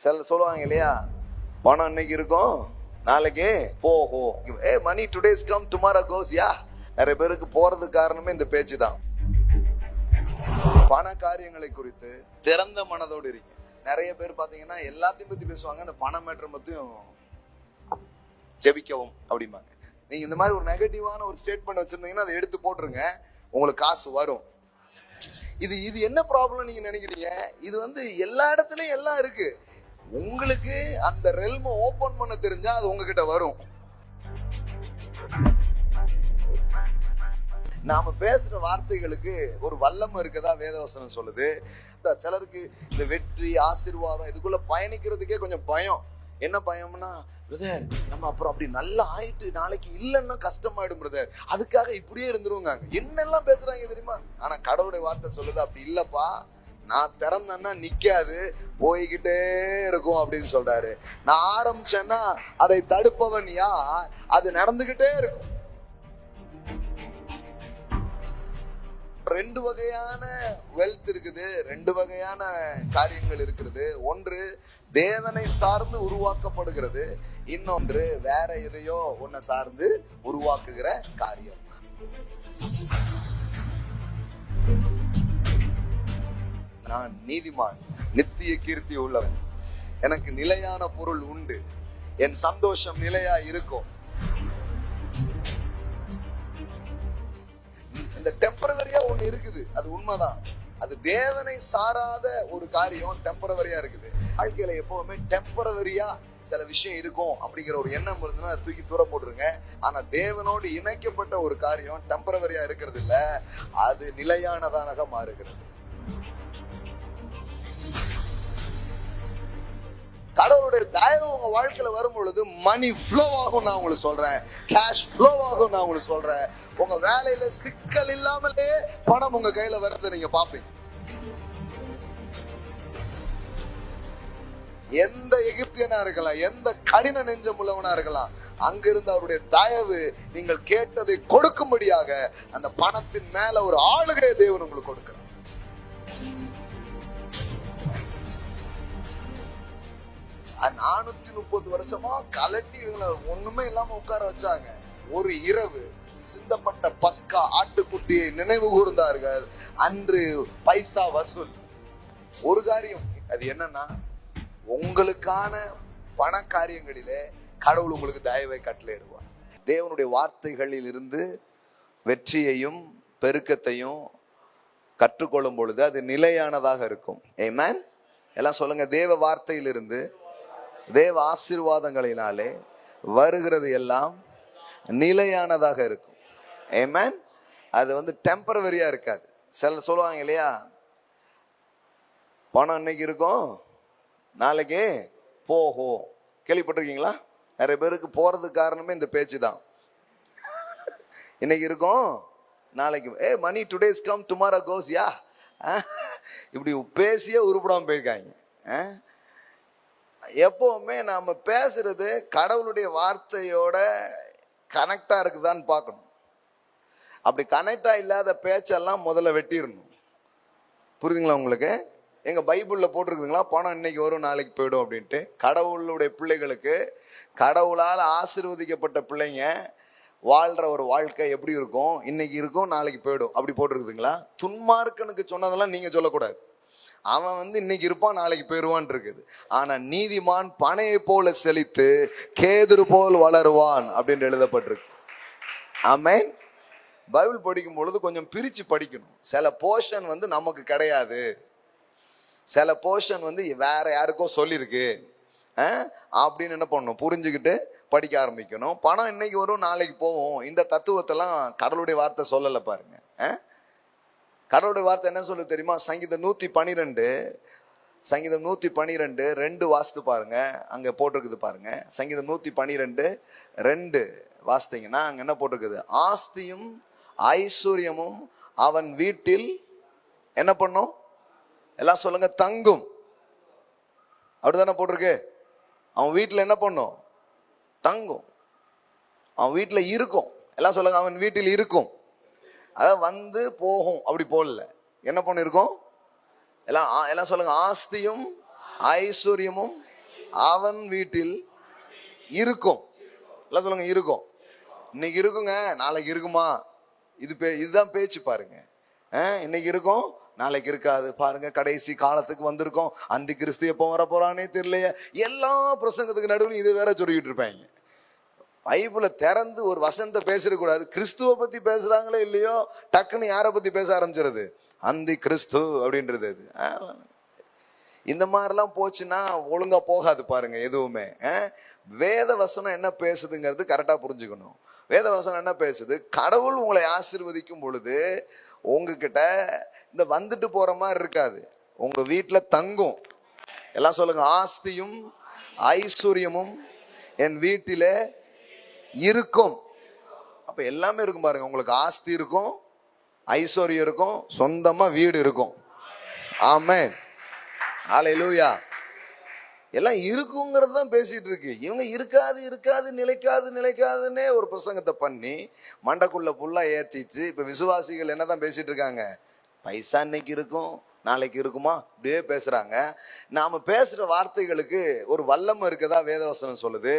சில சொல்லுவாங்க இல்லையா, பணம் இன்னைக்கு இருக்கும் நாளைக்கு போகும். மணி டுடேஸ் கம் டுமாரோ கோஸ். யா, நிறைய பேருக்கு போறதுக்கு காரணமே இந்த பேச்சு தான். பண காரியங்களை குறித்து திறந்த மனதோடு இருங்க. நிறைய பேர் பாத்தீங்கன்னா எல்லாத்தையும் பத்தி பேசுவாங்க, அந்த பண மேட்டரை பத்தியும் ஜெபிக்கவும் அப்படிம்பாங்க. நீங்க இந்த மாதிரி ஒரு நெகட்டிவான ஒரு ஸ்டேட்மெண்ட் வச்சிருந்தீங்கன்னா அதை எடுத்து போட்டுருங்க, உங்களுக்கு காசு வரும். இது என்ன ப்ராப்ளம் நீங்க நினைக்கிறீங்க? இது எல்லா இடத்துலயும் எல்லாம் இருக்கு. உங்களுக்கு அந்த ரெல்ம ஓபன் பண்ண தெரிஞ்சா அது உங்ககிட்ட வரும். நாம பேசுற வார்த்தைகளுக்கு ஒரு வல்லமை இருக்கதா வேதவசனம் சொல்லுது. சிலருக்கு இந்த வெற்றி ஆசீர்வாதம் இதுக்குள்ள பயணிக்கிறதுக்கே கொஞ்சம் பயம். என்ன பயம்னா, பிரதர் நம்ம அப்புறம் அப்படி நல்லா ஆயிட்டு நாளைக்கு இல்லைன்னா கஷ்டமாயிடும் பிரதர், அதுக்காக இப்படியே இருந்துருவாங்க. என்னெல்லாம் பேசுறாங்க தெரியுமா? ஆனா கடவுளுடைய வார்த்தை சொல்லுது அப்படி இல்லப்பா, நான் திறந்தேன்னா நிக்காது, போய்கிட்டே இருக்கும் அப்படின்னு சொல்றாரு. நான் ஆரம்பிச்சேன்னா அதை தடுப்பவன் யார்? அது நடந்துகிட்டே இருக்கும். ரெண்டு வகையான வெல்த் இருக்குது, ரெண்டு வகையான காரியங்கள் இருக்கிறது. ஒன்று தேவனை சார்ந்து உருவாக்கப்படுகிறது, இன்னொன்று வேற எதையோ ஒன்ன சார்ந்து உருவாக்குகிற காரியம். நான் நீதிமான், நித்திய கீர்த்தி உள்ளவன், எனக்கு நிலையான பொருள் உண்டு, என் சந்தோஷம் நிலையா இருக்கும். இந்த டெம்பரவரியா ஒண்ணு இருக்குது, அது உண்மைதான். அது தேவனை சாராத ஒரு காரியம் டெம்பரவரியா இருக்குது. வாழ்க்கையில எப்பவுமே டெம்பரவரியா சில விஷயம் இருக்கும் அப்படிங்கிற ஒரு எண்ணம் இருந்ததுன்னா அதை தூக்கி தூர போட்டுருங்க. ஆனா தேவனோடு இணைக்கப்பட்ட ஒரு காரியம் டெம்பரவரியா இருக்கிறது இல்ல, அது நிலையானதாக மாறுகிறது. கடவுளுடைய தயவு உங்க வாழ்க்கையில வரும் பொழுது மணி ஃப்ளோ ஆகும். நான் உங்களுக்கு சொல்றேன், கேஷ் ஃப்ளோ ஆகும். நான் உங்களுக்கு சொல்றேன், உங்க வேலையில சிக்கல் இல்லாமலே பணம் உங்க கையில வர்றதை நீங்க பாப்பீங்க. எந்த எகிப்தியனா இருக்கலாம், எந்த கடின நெஞ்சம் உள்ளவனா இருக்கலாம், அங்கிருந்து அவருடைய தயவு நீங்கள் கேட்டதை கொடுக்கும்படியாக அந்த பணத்தின் மேல ஒரு ஆளுகை தேவன் உங்களுக்கு கொடுக்கிறார். 430 வருஷமா கலட்டி ஒண்ணுமே இல்லாம உட்கார வச்சாங்க. ஒரு இரவு சிந்தப்பட்ட பஸ்கா ஆட்டுக்குட்டியை நினைவு கூர்ந்தார்கள். அன்று பைசா வசூல். ஒரு காரியம் அது என்னன்னா, உங்களுக்கான பண காரியங்களிலே கடவுள் உங்களுக்கு தயவை கட்டளையிடுவார். தேவனுடைய வார்த்தைகளில் இருந்து வெற்றியையும் பெருக்கத்தையும் கற்றுக்கொள்ளும் பொழுது அது நிலையானதாக இருக்கும். ஆமென். எல்லாம் சொல்லுங்க, தேவ வார்த்தையிலிருந்து தேவ ஆசீர்வாதங்களினாலே வருகிறது எல்லாம் நிலையானதாக இருக்கும். ஆமென். அது டெம்பரவரியா இருக்காது. சில சொல்லுவாங்க இல்லையா, பணம் இன்னைக்கு இருக்கும் நாளைக்கு போகும். கேள்விப்பட்டிருக்கீங்களா? நிறைய பேருக்கு போறதுக்கு காரணமே இந்த பேச்சு தான். இன்னைக்கு இருக்கும் நாளைக்கு மணி டுடேஸ் கம் டுமாரோ கோஸ். யா, இப்படி பேசியே உருப்படாம போயிருக்காங்க. எப்பவுமே நாம பேசுறது கடவுளுடைய வார்த்தையோட கனெக்டா இருக்குதான்னு பார்க்கணும். அப்படி கனெக்டா இல்லாத பேச்செல்லாம் முதல்ல வெட்டிடணும். புரியுதுங்களா உங்களுக்கு? எங்க பைபிள்ல போட்டிருக்குதுங்களா, பணம் இன்னைக்கு வரும் நாளைக்கு போயிடும் அப்படின்ட்டு. கடவுளுடைய பிள்ளைகளுக்கு, கடவுளால் ஆசீர்வதிக்கப்பட்ட பிள்ளைங்க வாழ்ற ஒரு வாழ்க்கை எப்படி இருக்கும்? இன்னைக்கு இருக்கும் நாளைக்கு போயிடும் அப்படி போட்டிருக்குதுங்களா? துன்மார்க்கனுக்கு சொன்னதெல்லாம் நீங்க சொல்லக்கூடாது. அவன் இன்னைக்கு இருப்பான் நாளைக்கு போயிடுவான் இருக்குது. ஆனா நீதிமான் பனையை போல செழித்து கேதுரு போல் வளருவான் அப்படின்னு எழுதப்பட்டிருக்கு. ஆமென். பைபிள் படிக்கும் பொழுது கொஞ்சம் பிரிச்சு படிக்கணும். சில போர்ஷன் நமக்கு கிடையாது, சில போர்ஷன் வேற யாருக்கோ சொல்லியிருக்கு அப்படின்னு என்ன பண்ணணும், புரிஞ்சுக்கிட்டு படிக்க ஆரம்பிக்கணும். பணம் இன்னைக்கு வரும் நாளைக்கு போகும், இந்த தத்துவத்தெல்லாம் கடவுளுடைய வார்த்தை சொல்லலை பாருங்க. கடவுளுடைய வார்த்தை என்ன சொல்லு தெரியுமா? சங்கீதம் 112 2 வாசித்து பாருங்க, அங்க போட்டிருக்குது பாருங்க. சங்கீதம் 112:2 வாசித்தீங்கன்னா அங்க என்ன போட்டிருக்குது? ஆஸ்தியும் ஐஸ்வர்யமும் அவன் வீட்டில் என்ன பண்ணும்? எல்லாம் சொல்லுங்க, தங்கும். அப்படிதானே போட்டிருக்கு? அவன் வீட்டில் என்ன பண்ணும்? தங்கும். அவன் வீட்டில் இருக்கும். எல்லாம் சொல்லுங்க, அவன் வீட்டில் இருக்கும். அதாவது போகும் அப்படி போடல, என்ன பண்ணிருக்கோம்? எல்லாம் சொல்லுங்க, ஆஸ்தியும் ஐஸ்வர்யமும் அவன் வீட்டில் இருக்கும். எல்லாம் சொல்லுங்க, இருக்கும். இன்னைக்கு இருக்குங்க, நாளைக்கு இருக்குமா? இதுதான் பேச்சு பாருங்க. இன்னைக்கு இருக்கும், நாளைக்கு இருக்காது. பாருங்க, கடைசி காலத்துக்கு வந்திருக்கோம், அந்த கிறிஸ்து எப்போ வர போறானே தெரியலையே. எல்லா பிரசங்கத்துக்கு நடுவில் இது வேற சொல்லிக்கிட்டு இருப்பாங்க. பைபிளை திறந்து ஒரு வசனத்தை பேசிடக்கூடாது. கிறிஸ்துவ பத்தி பேசுறாங்களோ இல்லையோ, டக்குன்னு யாரை பத்தி பேச ஆரம்பிச்சிருது? அந்த கிறிஸ்து அப்படின்றது. இந்த மாதிரிலாம் போச்சுன்னா ஒழுங்கா போகாது பாருங்க எதுவுமே. வேத வசனம் என்ன பேசுதுங்கிறது கரெக்டா புரிஞ்சுக்கணும். வேத வசனம் என்ன பேசுது? கடவுள் உங்களை ஆசீர்வதிக்கும் பொழுது உங்ககிட்ட இந்த வந்துட்டு போற மாதிரி இருக்காது, உங்க வீட்டுல தங்கும். எல்லாம் சொல்லுங்க, ஆஸ்தியும் ஐஸ்வர்யமும் என் வீட்டிலே இருக்கும். அப்ப எல்லாமே இருக்கும் பாருங்க. உங்களுக்கு ஆஸ்தி இருக்கும், ஐஸ்வர்யம் இருக்கும், சொந்தமா வீடு இருக்கும். ஆமென், ஹல்லேலூயா. எல்லாம் இருக்குங்கிறது தான் பேசிட்டு இருக்கு. இவங்க இருக்காது இருக்காது நிலைக்காது நிலைக்காதுன்னே ஒரு பிரசங்கத்தை பண்ணி மண்டைக்குள்ள புல்லா ஏத்திச்சு. இப்ப விசுவாசிகள் என்னதான் பேசிட்டு இருக்காங்க? பைசா இன்னைக்கு இருக்கும், நாளைக்கு இருக்குமா, அப்படியே பேசுறாங்க. நாம பேசுற வார்த்தைகளுக்கு ஒரு வல்லமை இருக்குதா வேதவசனம் சொல்லுது.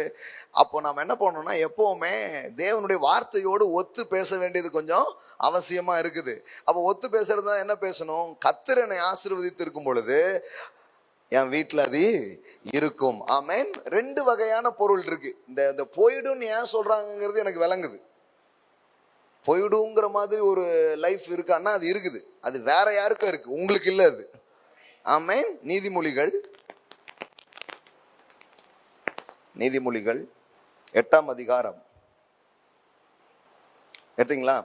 அப்போ நாம என்ன பண்ணணும்னா, எப்பவுமே தேவனுடைய வார்த்தையோடு ஒத்து பேச வேண்டியது கொஞ்சம் அவசியமா இருக்குது. அப்போ ஒத்து பேசுறதா என்ன பேசணும்? கர்த்தர் என்னை ஆசீர்வதித்து இருக்கும் பொழுது என் வீட்டில் அது இருக்கும். ஆமென். ரெண்டு வகையான பொருள் இருக்கு. இந்த போயிடும் ஏன் சொல்றாங்கிறது எனக்கு விளங்குது. போயிடுங்கிற மாதிரி ஒரு லைஃப் இருக்கான்னா அது இருக்குது. அது வேற யாருக்கும் இருக்கு, உங்களுக்கு இல்லை அது. ஆமென். நீதிமொழிகள் 8ஆம் அதிகாரம் எடுத்தீங்களா?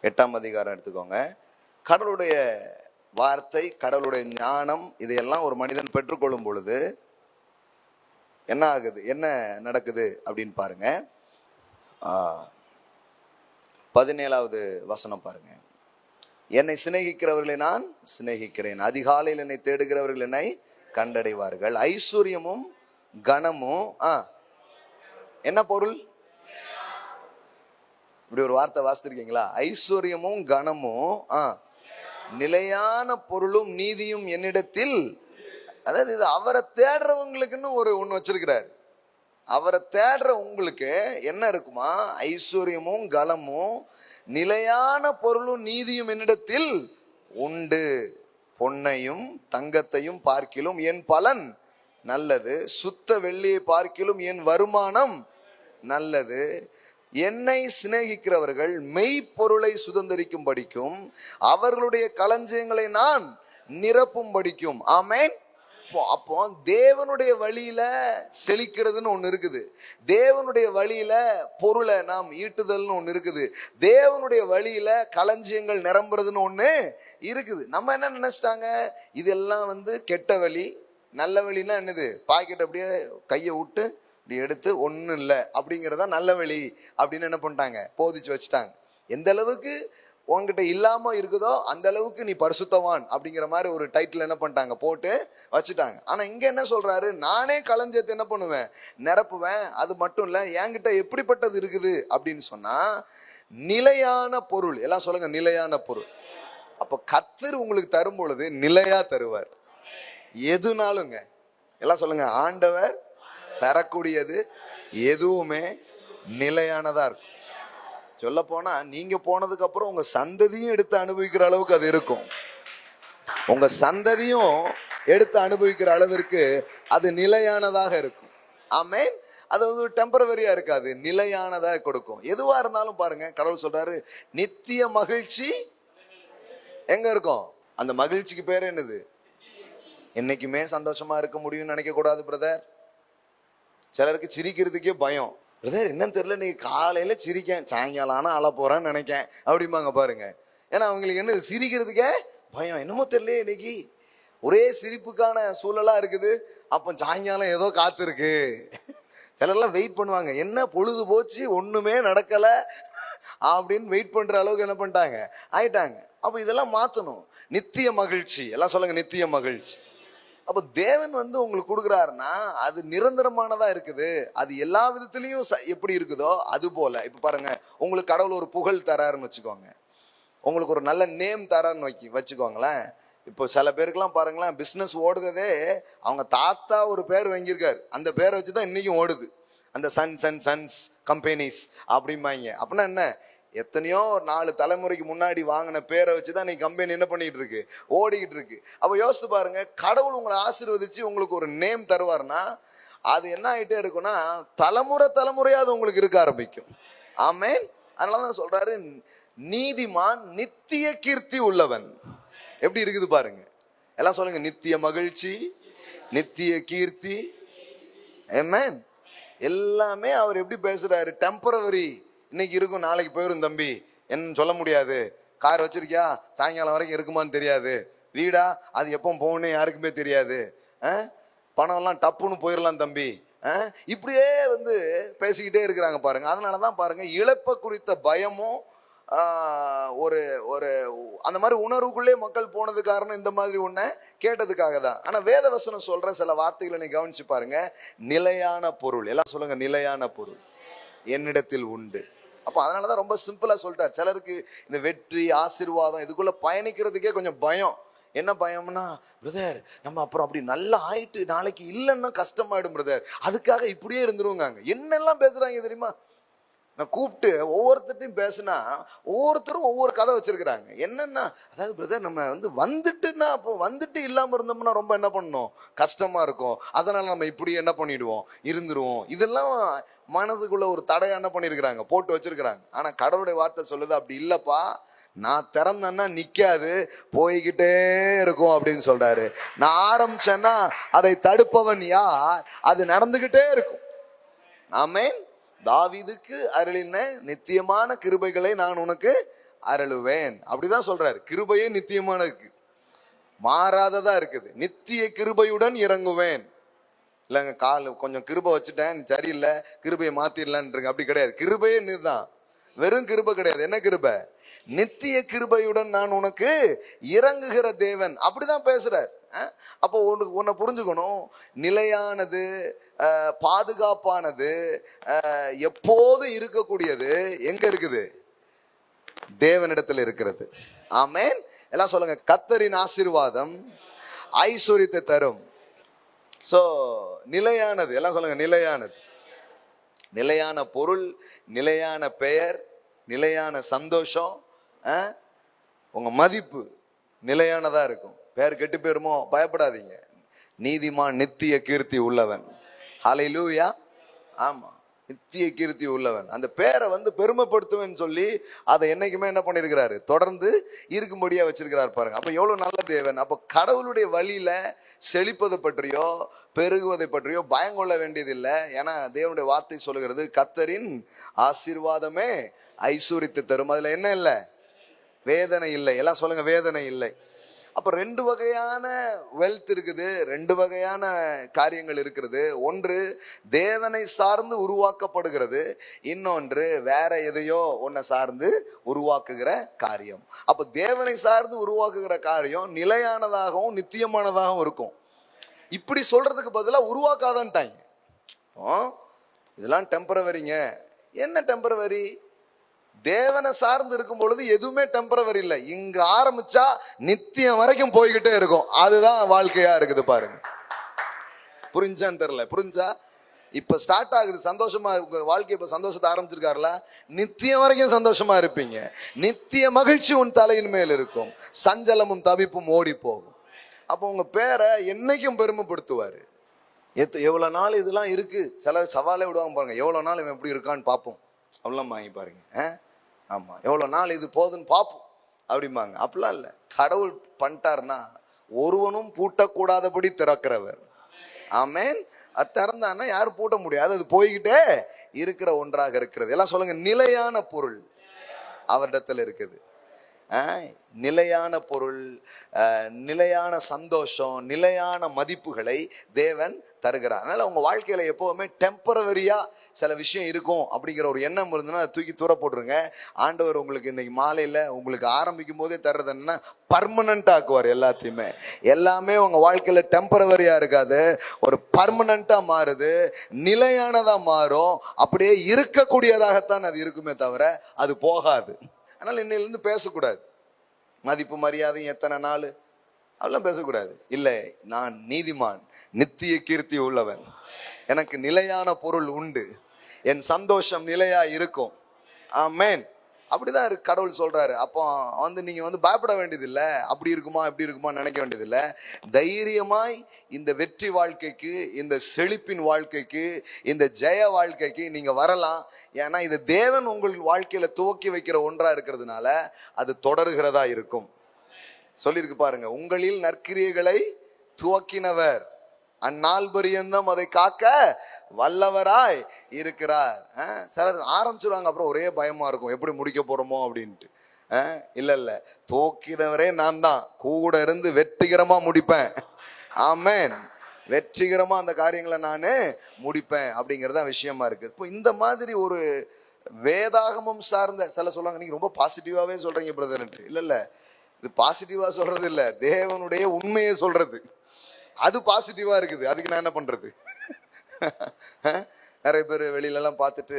8ஆம் அதிகாரம் எடுத்துக்கோங்க. கடவுளுடைய வார்த்தை, கடவுளுடைய ஞானம், இதையெல்லாம் ஒரு மனிதன் பெற்றுக்கொள்ளும் பொழுது என்ன ஆகுது, என்ன நடக்குது அப்படின்னு பாருங்க. 17வது வசனம் பாருங்க. என்னை சிநேகிக்கிறவர்களை நான் சிநேகிக்கிறேன், அதிகாலையில் என்னை தேடுகிறவர்கள் என்னை கண்டடைவார்கள். ஐஸ்வர்யமும் கனமும் என்ன பொருள்? இப்படி ஒரு வார்த்தை வாசித்திருக்கீங்களா? ஐஸ்வர்யமும் கனமும் நிலையான பொருளும் நீதியும் என்னிடத்தில். அதாவது இது அவரை தேடுறவங்களுக்குன்னு ஒண்ணு வச்சிருக்கிறாரு. அவரை தேடுற உங்களுக்கு என்ன இருக்குமா? ஐஸ்வர்யமும் கலமும் நிலையான பொருளும் நீதியும் என்னிடத்தில் உண்டு. பொன்னையும் தங்கத்தையும் பார்க்கிலும் என் பலன் நல்லது, சுத்த வெள்ளியை பார்க்கிலும் என் வருமானம் நல்லது. என்னை சிநேகிக்கிறவர்கள் மெய்ப்பொருளை சுதந்திரிக்கும் படிக்கும், அவர்களுடைய களஞ்சியங்களை நான் நிரப்பும் படிக்கும். ஆமென். அப்போ தேவனுடைய வழியில செழிக்கிறதுன்னு ஒண்ணு இருக்குது, தேவனுடைய வழியில பொருளை நாம் ஈட்டுதல்னு ஒண்ணு இருக்குது, தேவனுடைய வழியில களஞ்சியங்கள் நிரம்புறதுன்னு ஒண்ணு இருக்குது. நம்ம என்ன நினைச்சிட்டாங்க, இதெல்லாம் கெட்ட வழி. நல்ல வழின்னா என்னது? பாக்கெட் அப்படியே கையை விட்டு எடுத்து ஒன்றும் இல்லை அப்படிங்கிறதா நல்ல வழி அப்படின்னு என்ன பண்ணிட்டாங்க? போதிச்சு வச்சுட்டாங்க. எந்த அளவுக்கு உங்ககிட்ட இல்லாம இருக்குதோ அந்த அளவுக்கு நீ பரிசுத்தவான் அப்படிங்கிற மாதிரி ஒரு டைட்டில் என்ன பண்ணிட்டாங்க? போட்டு வச்சுட்டாங்க. ஆனா இங்க என்ன சொல்றாரு? நானே களஞ்சியத்தை என்ன பண்ணுவேன்? நிரப்புவேன். அது மட்டும் இல்ல, என்கிட்ட எப்படிப்பட்டது இருக்குது அப்படின்னு சொன்னா நிலையான பொருள். எல்லாம் சொல்லுங்க, நிலையான பொருள். அப்ப கர்த்தர் உங்களுக்கு தரும் பொழுது நிலையா தருவார். எதுனாலுங்க எல்லாம் சொல்லுங்க, ஆண்டவர் தரக்கூடியது எதுவுமே நிலையானதா இருக்கும். சொல்ல போனா நீங்க போனதுக்கு அப்புறம் உங்க சந்ததியும் எடுத்து அனுபவிக்கிற அளவுக்கு அது இருக்கும். உங்க சந்ததியும் எடுத்து அனுபவிக்கிற அளவிற்கு அது நிலையானதாக இருக்கும். ஆமென். அது டெம்பரவரியா இருக்காது, நிலையானதா கொடுக்கும். எதுவா இருந்தாலும் பாருங்க, கடவுள் சொல்றாரு நித்திய மகிழ்ச்சி எங்க இருக்கும்? அந்த மகிழ்ச்சிக்கு பேர் என்னது? என்னைக்குமே சந்தோஷமா இருக்க முடியும்னு நினைக்க கூடாது பிரதர். சிலருக்கு சிரிக்கிறதுக்கே பயம். பிரதர் என்னன்னு தெரியல, நீ காலையில சிரிக்கேன், சாயங்காலம் ஆனா அழ போறேன்னு நினைக்கேன் அப்படிம்பாங்க பாருங்க. ஏன்னா அவங்களுக்கு என்ன, சிரிக்கிறதுக்கே பயம். என்னமோ தெரியல, இன்னைக்கு ஒரே சிரிப்புக்கான சூழலா இருக்குது, அப்போ சாயங்காலம் ஏதோ காத்திருக்கு. சிலர்லாம் வெயிட் பண்ணுவாங்க, என்ன பொழுது போச்சு ஒண்ணுமே நடக்கல அப்படின்னு வெயிட் பண்ற அளவுக்கு என்ன பண்ணிட்டாங்க, ஆயிட்டாங்க. அப்ப இதெல்லாம் மாத்தணும். நித்திய மகிழ்ச்சி. எல்லாம் சொல்லுங்க, நித்திய மகிழ்ச்சி. அப்ப தேவன் உங்களுக்கு கொடுக்குறாருன்னா அது நிரந்தரமானதா இருக்குது. அது எல்லா விதத்திலையும் எப்படி இருக்குதோ அது போல. இப்ப பாருங்க, உங்களுக்கு கடவுள் ஒரு புகழ் தராருன்னு வச்சுக்கோங்க, உங்களுக்கு ஒரு நல்ல நேம் தராருன்னு வச்சுக்கோங்களேன். இப்போ சில பேருக்கெல்லாம் பாருங்களேன், பிஸ்னஸ் ஓடுறதே அவங்க தாத்தா ஒரு பேர் வாங்கியிருக்காரு, அந்த பேரை வச்சு தான் இன்னைக்கும் ஓடுது. அந்த சன்ஸ் கம்பெனிஸ் அப்படிம்பாங்க. அப்படின்னா என்ன, எத்தனையோ 4 தலைமுறைக்கு முன்னாடி வாங்கின பேரை வச்சு தான் இன்னைக்கு கம்பெனி என்ன பண்ணிட்டு இருக்கு, ஓடிக்கிட்டு இருக்கு. அப்போ யோசித்து பாருங்க, கடவுள் உங்களை ஆசீர்வதிச்சு உங்களுக்கு ஒரு நேம் தருவார்னா அது என்ன ஆகிட்டே இருக்குன்னா தலைமுறையா அது உங்களுக்கு இருக்க ஆரம்பிக்கும். ஆமென். அதனாலதான் சொல்றாரு, நீதிமான் நித்திய கீர்த்தி உள்ளவன். எப்படி இருக்குது பாருங்க, எல்லாம் சொல்லுங்க, நித்திய மகிழ்ச்சி, நித்திய கீர்த்தி. ஆமென். எல்லாமே அவர் எப்படி பேசுறாரு, டெம்பரவரி, இன்னைக்கு இருக்கும் நாளைக்கு போயிரும் தம்பி, என்ன சொல்ல முடியாது. கார் வச்சிருக்கியா, சாயங்காலம் வரைக்கும் இருக்குமான்னு தெரியாது. வீடா, அது எப்போ போகணும்னு யாருக்குமே தெரியாது. பணம் எல்லாம் டப்புன்னு போயிடலாம் தம்பி. இப்படியே பேசிக்கிட்டே இருக்கிறாங்க பாருங்க. அதனாலதான் பாருங்க, இழப்ப குறித்த பயமும் ஒரு ஒரு அந்த மாதிரி உணர்வுக்குள்ளே மக்கள் போனது காரணம் இந்த மாதிரி ஒன்ன கேட்டதுக்காக தான். ஆனா வேத வசனம் சொல்ற சில வார்த்தைகளை நீ கவனிச்சு பாருங்க. நிலையான பொருள், எல்லாம் சொல்லுங்க, நிலையான பொருள் என்னிடத்தில் உண்டு. அப்ப அதனாலதான் ரொம்ப சிம்பிளா சொல்லிட்டார். சிலருக்கு இந்த வெற்றி ஆசீர்வாதம் இதுக்குள்ள பயணிக்கிறதுக்கே கொஞ்சம் பயம். என்ன பயம்னா, பிரதர் நம்ம அப்புறம் அப்படி நல்லா ஆயிட்டு நாளைக்கு இல்லைன்னா கஷ்டமாயிடும் பிரதர், அதுக்காக இப்படியே இருந்துருவாங்க. என்னெல்லாம் பேசுறாங்க தெரியுமா? நான் கூப்பிட்டு ஒவ்வொருத்தையும் பேசுனா ஒவ்வொருத்தரும் ஒவ்வொரு கதை வச்சிருக்கிறாங்க. என்னன்னா, அதாவது பிரதர் நம்ம வந்துட்டுன்னா, அப்போ வந்துட்டு இல்லாம இருந்தோம்னா ரொம்ப என்ன பண்ணணும், கஷ்டமா இருக்கும். அதனால நம்ம இப்படி என்ன பண்ணிடுவோம், இருந்துருவோம். இதெல்லாம் மனதுக்குள்ள ஒரு தடையா என்ன பண்ணிருக்கிறாங்க, போட்டு வச்சிருக்கிறாங்க. ஆனா கடவுளுடைய வார்த்தை சொல்லுது, அப்படி இல்லப்பா, நான் திறந்தேன்னா நிக்காது, போய்கிட்டே இருக்கும் அப்படின்னு சொல்றாரு. நான் ஆரம்பிச்சேன்னா அதை தடுப்பவன் யார், அது நடந்துகிட்டே இருக்கும். ஆமென். தாவீதுக்கு அருளின நித்தியமான கிருபைகளை நான் உனக்கு அருளுவேன், அப்படிதான் சொல்றாரு. கிருபையே நித்தியமான இருக்கு, மாறாததா இருக்குது. நித்திய கிருபையுடன் இறங்குவேன். இல்லைங்க, கொஞ்சம் கிருபை வச்சுட்டேன் சரியில்லை, கிருபையை மாத்திடலான், அப்படி கிடையாது. கிருபையே இதுதான், வெறும் கிருபை கிடையாது. என்ன கிருபை? நித்திய கிருபையுடன் நான் உனக்கு இறங்குகிற தேவன், அப்படிதான் பேசுறார். அப்போ உன்னை புரிஞ்சுக்கணும், நிலையானது, பாதுகாப்பானது, எப்போது இருக்கக்கூடியது எங்க இருக்குது? தேவனிடத்தில் இருக்கிறது. ஆமென். எல்லாம் சொல்லுங்க, கர்த்தரின் ஆசீர்வாதம் ஐஸ்வரியத்தை தரும். சோ நிலையானது, எல்லாம் சொல்லுங்க, நிலையானது. நிலையான பொருள், நிலையான பெயர், நிலையான சந்தோஷம், உங்க மதிப்பு நிலையானதா இருக்கும். பெயர் கெட்டு போயிருமோ, பயப்படாதீங்க. நீதிமான் நித்திய கீர்த்தி உள்ளவன். ஹல்லேலூயா. ஆமா, நித்திய கீர்த்தி உள்ளவன். அந்த பேரை பெருமைப்படுத்துவேன்னு சொல்லி அதை என்னைக்குமே என்ன பண்ணிருக்கிறாரு, தொடர்ந்து இருக்கும்படியா வச்சிருக்கிறார் பாருங்க. அப்ப எவ்வளவு நல்ல தேவன். அப்ப கடவுளுடைய வழியில செழிப்பதை பற்றியோ பெருகுவதை பற்றியோ பயங்கொள்ள வேண்டியதில்லை. ஏன்னா தேவனுடைய வார்த்தை சொல்லுகிறது, கர்த்தரின் ஆசீர்வாதமே ஐஸ்வரியத்தை தரும். அதுல என்ன இல்லை? வேதனை இல்லை. எல்லாம் சொல்லுங்க, வேதனை இல்லை. அப்ப 2 வகையான வெல்த் இருக்குது, 2 வகையான காரியங்கள் இருக்கிறது. ஒன்று தேவனை சார்ந்து உருவாக்கப்படுகிறது, இன்னொன்று வேற எதையோ ஒன்ன சார்ந்து உருவாக்குகிற காரியம். அப்ப தேவனை சார்ந்து உருவாக்குகிற காரியம் நிலையானதாகவும் நித்தியமானதாகவும் இருக்கும். இப்படி சொல்றதுக்கு பதிலாக உருவாக்காதான்ட்டாங்க. இதெல்லாம் டெம்பரவரிங்க. என்ன டெம்பரவரி? தேவனை சார்ந்து இருக்கும் பொழுது எதுவுமே டெம்பரவரி இல்லை. இங்க ஆரம்பிச்சா நித்தியம் வரைக்கும் போய்கிட்டே இருக்கும். அதுதான் வாழ்க்கையா இருக்குது பாருங்க. புரிஞ்சான்னு தெரியல. புரிஞ்சா? இப்ப ஸ்டார்ட் ஆகுது சந்தோஷமா, வாழ்க்கை இப்ப சந்தோஷத்தை ஆரம்பிச்சிருக்காருல, நித்தியம் வரைக்கும் சந்தோஷமா இருப்பீங்க. நித்திய மகிழ்ச்சி உன் தலையின் மேல் இருக்கும், சஞ்சலமும் தவிப்பும் ஓடி போகும். அப்போ உங்க பேரை என்னைக்கும் பெருமைப்படுத்துவாரு. எவ்வளவு நாள் இதெல்லாம் இருக்கு. சிலர் சவாலே விடுவாங்க பாருங்க, எவ்வளவு நாள் இவன் எப்படி இருக்கான்னு பார்ப்போம், அப்படிலாம் வாங்கி பாருங்க. ஆமா, எவ்வளவு நாள் இது போதுன்னு பார்ப்போம் அப்படிம்பாங்க. அப்படிலாம் இல்லை. கடவுள் பண்ணிட்டாருன்னா ஒருவனும் பூட்டக்கூடாதபடி திறக்கிறவர். ஆமென். அது திறந்தான்னா யாரும் பூட்ட முடியாது, அது போய்கிட்டே இருக்கிற ஒன்றாக இருக்கிறது. எல்லாம் சொல்லுங்க, நிலையான பொருள் அவரிடத்துல இருக்குது. நிலையான பொருள், நிலையான சந்தோஷம், நிலையான மதிப்புகளை தேவன் தருகிறார். அதனால உங்க வாழ்க்கையில எப்பவுமே டெம்பரவரியா சில விஷயம் இருக்கும் அப்படிங்கிற ஒரு எண்ணம் இருந்ததுன்னா அதை தூக்கி தூர போட்டுருங்க. ஆண்டவர் உங்களுக்கு இன்னைக்கு மாலையில உங்களுக்கு ஆரம்பிக்கும் போதே தர்றது என்ன, பர்மனண்டா ஆக்குவார் எல்லாத்தையுமே. எல்லாமே உங்க வாழ்க்கையில டெம்பரவரியா இருக்காது, ஒரு பர்மனண்டா மாறுது, நிலையானதா மாறும். அப்படியே இருக்கக்கூடியதாகத்தான் அது இருக்குமே தவிர அது போகாது. அதனால இன்னையிலிருந்து பேசக்கூடாது. மதிப்பு மரியாதை எத்தனை நாள், அதெல்லாம் பேசக்கூடாது. இல்லை, நான் நீதிமான், நித்திய கீர்த்தி உள்ளவன், எனக்கு நிலையான பொருள் உண்டு, என் சந்தோஷம் நிலையா இருக்கும். ஆமென். அப்படிதான் கடவுள் சொல்றாரு. அப்போ நீங்க பயப்பட வேண்டியதில்லை. அப்படி இருக்குமா இப்படி இருக்குமா நினைக்க வேண்டியதில்லை. தைரியமாய் இந்த வெற்றி வாழ்க்கைக்கு, இந்த செழிப்பின் வாழ்க்கைக்கு, இந்த ஜெய வாழ்க்கைக்கு நீங்க வரலாம். ஏன்னா இது தேவன் உங்கள் வாழ்க்கையில துவக்கி வைக்கிற ஒன்றா இருக்கிறதுனால அது தொடர்கிறதா இருக்கும். சொல்லியிருக்கு பாருங்க, உங்களில் நற்கிரியைகளை துவக்கினவர் அந்நாள் பரியந்தம் அதை காக்க வல்லவராய் இருக்கிறார். சிலர் ஆரம்பிச்சிருவாங்க, அப்புறம் ஒரே பயமா இருக்கும், எப்படி முடிக்க போறோமோ அப்படின்ட்டு. இல்ல இல்ல, துவக்கினவரே நான் தான், கூட இருந்து வெற்றிகரமா முடிப்பேன். ஆமென். வெற்றிகரமா அந்த காரியங்களை நான் முடிப்பேன் அப்படிங்கிறதா விஷயமா இருக்கு. இப்போ இந்த மாதிரி ஒரு வேதாகமம் சார்ந்த சில சொல்லுவாங்க, நீங்க ரொம்ப பாசிட்டிவாவே சொல்றீங்க பிரதர். இல்ல இல்ல, இது பாசிட்டிவா சொல்றது இல்ல, தேவனுடைய உண்மையை சொல்றது. அது பாசிட்டிவா இருக்குது. அதுக்கு நான் என்ன பண்றது? நிறைய பேர் வெளியில எல்லாம் பார்த்துட்டு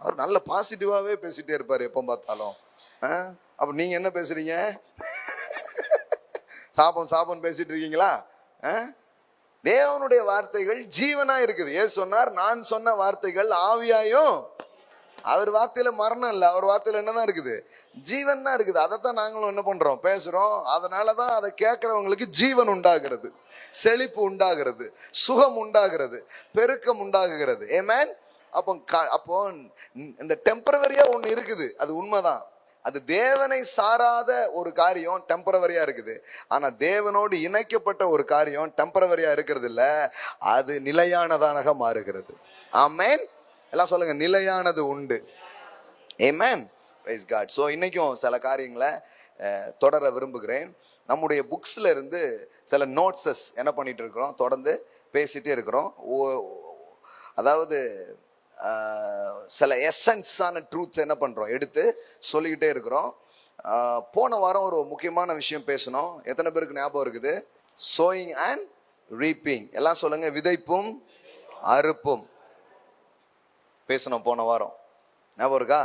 அவர் நல்ல பாசிட்டிவாவே பேசிட்டே இருப்பாரு எப்ப பார்த்தாலும். அப்ப நீங்க என்ன பேசுறீங்க? சாபம் சாபம் பேசிட்டு இருக்கீங்களா? தேவனுடைய வார்த்தைகள் ஜீவனா இருக்குது. ஏன் சொன்னார், நான் சொன்ன வார்த்தைகள் ஆவியாயும். அவர் வார்த்தையில மரணம் இல்லை, அவர் வார்த்தையில என்னதான் இருக்குது? ஜீவன் தான் இருக்குது. அதைத்தான் நாங்களும் என்ன பண்றோம், பேசுறோம். அதனாலதான் அதை கேட்கறவங்களுக்கு ஜீவன் உண்டாகிறது, செழிப்பு உண்டாகிறது, சுகம் உண்டாகிறது, பெருக்கம் உண்டாகுகிறது. ஆமென். அப்போ இந்த டெம்பரவரியா ஒண்ணு இருக்குது, அது உண்மைதான். அது தேவனை சாராத ஒரு காரியம் டெம்பரவரியா இருக்குது. ஆனா தேவனோடு இணைக்கப்பட்ட ஒரு காரியம் டெம்பரவரியா இருக்கிறது இல்ல, அது நிலையானதாக மாறுகிறது. ஆமென். எல்லாம் சொல்லுங்க, நிலையானது உண்டு. ஆமென். Price God. ஸோ இன்னைக்கும் சில காரியங்களை தொடர விரும்புகிறேன். நம்முடைய புக்ஸ்ல இருந்து சில நோட்ஸஸ் என்ன பண்ணிட்டு இருக்கிறோம், தொடர்ந்து பேசிட்டே இருக்கிறோம். அதாவது சில எசன்ஸான ட்ரூத்ஸ் என்ன பண்றோம், எடுத்து சொல்லிக்கிட்டே இருக்கிறோம். போன வாரம் ஒரு முக்கியமான விஷயம் பேசணும். எத்தனை பேருக்கு ஞாபகம் இருக்குது? Sowing and reaping. எல்லாம் சொல்லுங்க, விதைப்பும் அறுப்பும் பேசணும் போன வாரம். ஞாபகம் இருக்கா?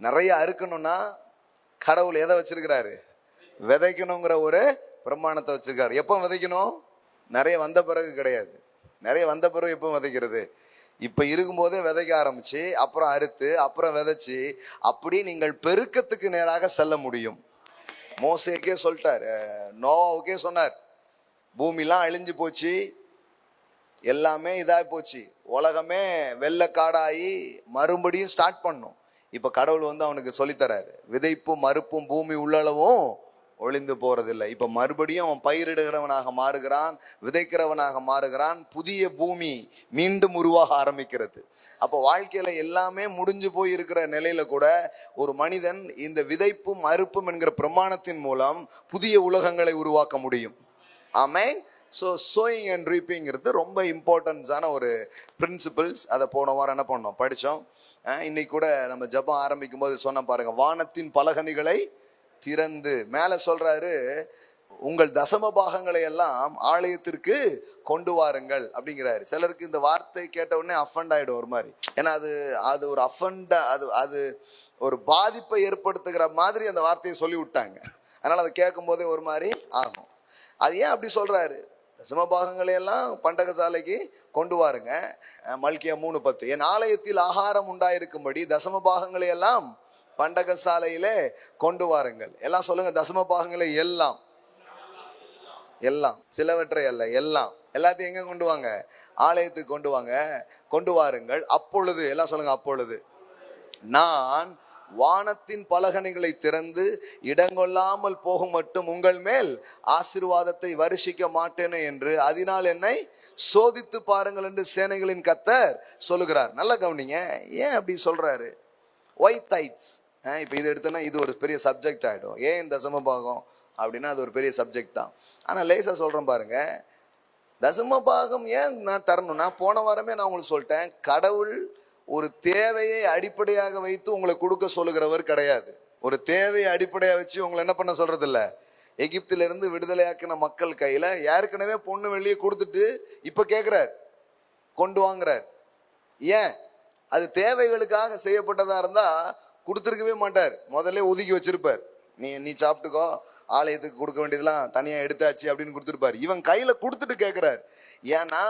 நிறைய அறுக்கணும்னா கடவுள் எதை வச்சிருக்கிறாரு? விதைக்கணுங்கிற ஒரு பிரமாணத்தை வச்சிருக்காரு. எப்போ விதைக்கணும்? நிறைய வந்த பிறகு கிடையாது. நிறைய வந்த பிறகு எப்போ விதைக்கிறது? இப்ப இருக்கும்போதே விதைக்க ஆரம்பிச்சு, அப்புறம் அறுத்து, அப்புறம் விதைச்சு, அப்படி நீங்கள் பெருக்கத்துக்கு நேராக செல்ல முடியும். மோசேக்கே சொல்லிட்டார், நோவாவுக்கே சொன்னார், பூமிலாம் அழிஞ்சு போச்சு, எல்லாமே இதாகி போச்சு, உலகமே வெள்ளக்காடாகி மறுபடியும் ஸ்டார்ட் பண்ணும். இப்ப கடவுள் அவனுக்கு சொல்லித்தராரு, விதைப்பும் மறுப்பும் பூமி உள்ளளவும் ஒளிந்து போறதில்லை. இப்ப மறுபடியும் அவன் பயிரிடுகிறவனாக மாறுகிறான், விதைக்கிறவனாக மாறுகிறான். புதிய பூமி மீண்டும் உருவாக ஆரம்பிக்கிறது. அப்போ வாழ்க்கையில எல்லாமே முடிஞ்சு போய் இருக்கிற நிலையில கூட ஒரு மனிதன் இந்த விதைப்பும் அறுப்பும் என்கிற பிரமாணத்தின் மூலம் புதிய உலகங்களை உருவாக்க முடியும். ஆமென். ஸோ சோயிங் அண்ட் ரீப்பிங்கிறது ரொம்ப இம்பார்ட்டன்ஸான ஒரு பிரின்சிபிள்ஸ். அதை போன வாரம் என்ன பண்ணோம், படித்தோம். இன்னைக்கு கூட நம்ம ஜெபம் ஆரம்பிக்கும் போது சொன்ன பாருங்க, வானத்தின் பலகணிகளை திறந்து, மேல சொல்றாரு, உங்கள் தசம பாகங்களை எல்லாம் ஆலயத்திற்கு கொண்டு வாருங்கள் அப்படிங்கிறாரு. சிலருக்கு இந்த வார்த்தை கேட்ட உடனே அஃபண்ட் ஆயிடும் ஒரு மாதிரி. ஏன்னா அது ஒரு அஃபண்ட், அது ஒரு பாதிப்பை ஏற்படுத்துகிற மாதிரி அந்த வார்த்தையை சொல்லி விட்டாங்க. அதனால அதை கேட்கும் போதே ஒரு மாதிரி ஆகும். அது ஏன் அப்படி சொல்றாரு? தசம பாகங்களை எல்லாம் பண்டக சாலைக்கு கொண்டு வாருங்க. மல்கியா 3:10, என் ஆலயத்தில் ஆகாரம் உண்டாயிருக்கும்படி தசம பாகங்களை எல்லாம் பண்டக சாலையிலே கொண்டு வாருங்கள். எல்லாம் சொல்லுங்க, தசம பாகங்களை எல்லாம், எல்லாம், சிலவற்றை அல்ல, எல்லாம், எல்லாத்தையும் எங்க கொண்டு வாங்க? ஆலயத்துக்கு கொண்டு வாங்க, கொண்டு வாருங்கள். அப்பொழுது, எல்லாம் சொல்லுங்க, அப்பொழுது நான் வானத்தின் பலகணிகளை திறந்து இடங்கொள்ளாமல் போகும் மட்டும் உங்கள் மேல் ஆசீர்வாதத்தை வருஷிக்க மாட்டேனே என்று அதனால் என்னை சோதித்து பாருங்கள் என்று சேனைகளின் கர்த்தர் சொல்லுகிறார். நல்லா கவனிங்க, ஏன் அப்படி சொல்றாரு? ஒய் டைட்ஸ். இப்போ இது எடுத்தோன்னா இது ஒரு பெரிய சப்ஜெக்ட் ஆகிடும். ஏன் தசம பாகம் அப்படின்னா அது ஒரு பெரிய சப்ஜெக்ட் தான். ஆனால் லேசாக சொல்கிறேன் பாருங்க, தசம பாகம் ஏன் நான் தரணும்னா, போன வாரமே நான் உங்களுக்கு சொல்லிட்டேன், கடவுள் ஒரு தேவையை அடிப்படையாக வைத்து உங்களை கொடுக்க சொல்லுகிறவர் கிடையாது. ஒரு தேவையை அடிப்படையாக வச்சு உங்களை என்ன பண்ண சொல்றது இல்லை. எகிப்திலிருந்து விடுதலையாக்கின மக்கள் கையில ஏற்கனவே பொண்ணு வெளியே கொடுத்துட்டு இப்ப கேட்கிறார், கொண்டு வாங்குறார். ஏன்? அது தேவைகளுக்காக செய்யப்பட்டதா இருந்தா கொடுத்துருக்கவே மாட்டார், முதல்ல ஒதுக்கி வச்சிருப்பார். நீ சாப்பிட்டுக்கோ, ஆலயத்துக்கு கொடுக்க வேண்டியதெல்லாம் தனியா எடுத்தாச்சு அப்படின்னு கொடுத்துருப்பாரு. இவன் கையில கொடுத்துட்டு கேட்கிறாரு. ஏன்னா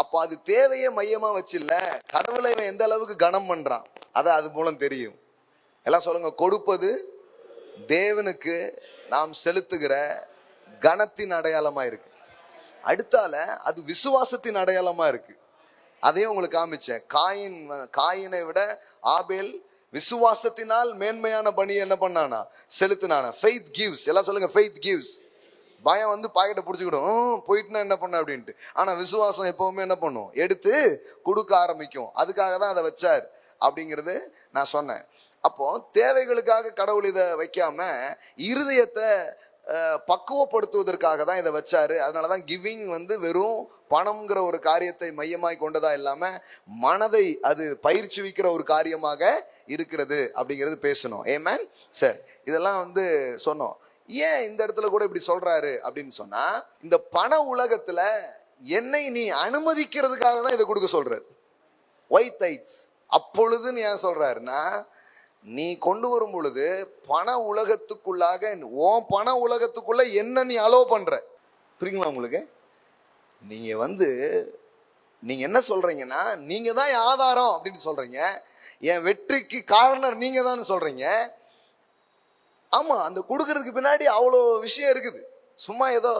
அப்ப அது தேவையே மையமா வச்சு இல்ல, கடவுளை இவன் எந்த அளவுக்கு கனம் பண்றான் அதான் அது மூலம் தெரியும். எல்லாம் சொல்லுங்க, கொடுப்பது தேவனுக்கு நாம் செலுத்துகிற கனத்தின் அடையாளமா இருக்கு. அடுத்தால அது விசுவாசத்தின் அடையாளமா இருக்கு. அதையும் உங்களுக்கு காமிச்சேன். காயினை விட ஆபேல் விசுவாசத்தினால் மேன்மையான பணி என்ன பண்ணானா, செலுத்தினானா. Faith gives. எல்லாம் சொல்லுங்க, ஃபெய்த் கிவ்ஸ். பயம் வந்து பாக்கெட்டை பிடிச்சிக்கிடும், போயிட்டுனா என்ன பண்ண அப்படின்ட்டு. ஆனா விசுவாசம் எப்பவுமே என்ன பண்ணும், எடுத்து கொடுக்க ஆரம்பிக்கும். அதுக்காக தான் அதை வச்சார் அப்படிங்கிறது நான் சொன்னேன். அப்போ தேவைகளுக்காக கடவுள் இதை வைக்காம இருதயத்தை பக்குவப்படுத்துவதற்காக தான் இதை வச்சாரு. அதனாலதான் கிவிங் வந்து வெறும் பணம்ங்கிற ஒரு காரியத்தை மையமாய் கொண்டதா இல்லாம மனதை அது பயிற்சிவிக்கிற ஒரு காரியமாக இருக்கிறது அப்படிங்கிறது பேசணும். ஏமேன். சரி, இதெல்லாம் வந்து சொன்னோம். ஏன் இந்த இடத்துல கூட இப்படி சொல்றாரு அப்படின்னு சொன்னா, இந்த பண உலகத்துல என்னை நீ அனுமதிக்கிறதுக்காக தான் இதை கொடுக்க சொல்றாரு. ஒய் தைட்ஸ் அப்பொழுதுன்னு ஏன் சொல்றாருன்னா, நீ கொண்டு வரும் பொழுது பண உலகத்துக்குள்ளாக உன் பண உலகத்துக்குள்ள என்ன நீ அலோ பண்ற. புரியுங்களா உங்களுக்கு? நீங்க வந்து நீங்க என்ன சொல்றீங்கன்னா, நீங்க தான் ஆதாரம் அப்படின்னு சொல்றீங்க. என் வெற்றிக்கு காரணம் நீங்க தான் சொல்றீங்க. ஆமா, அந்த கொடுக்கறதுக்கு பின்னாடி அவ்வளோ விஷயம் இருக்குது. சும்மா ஏதோ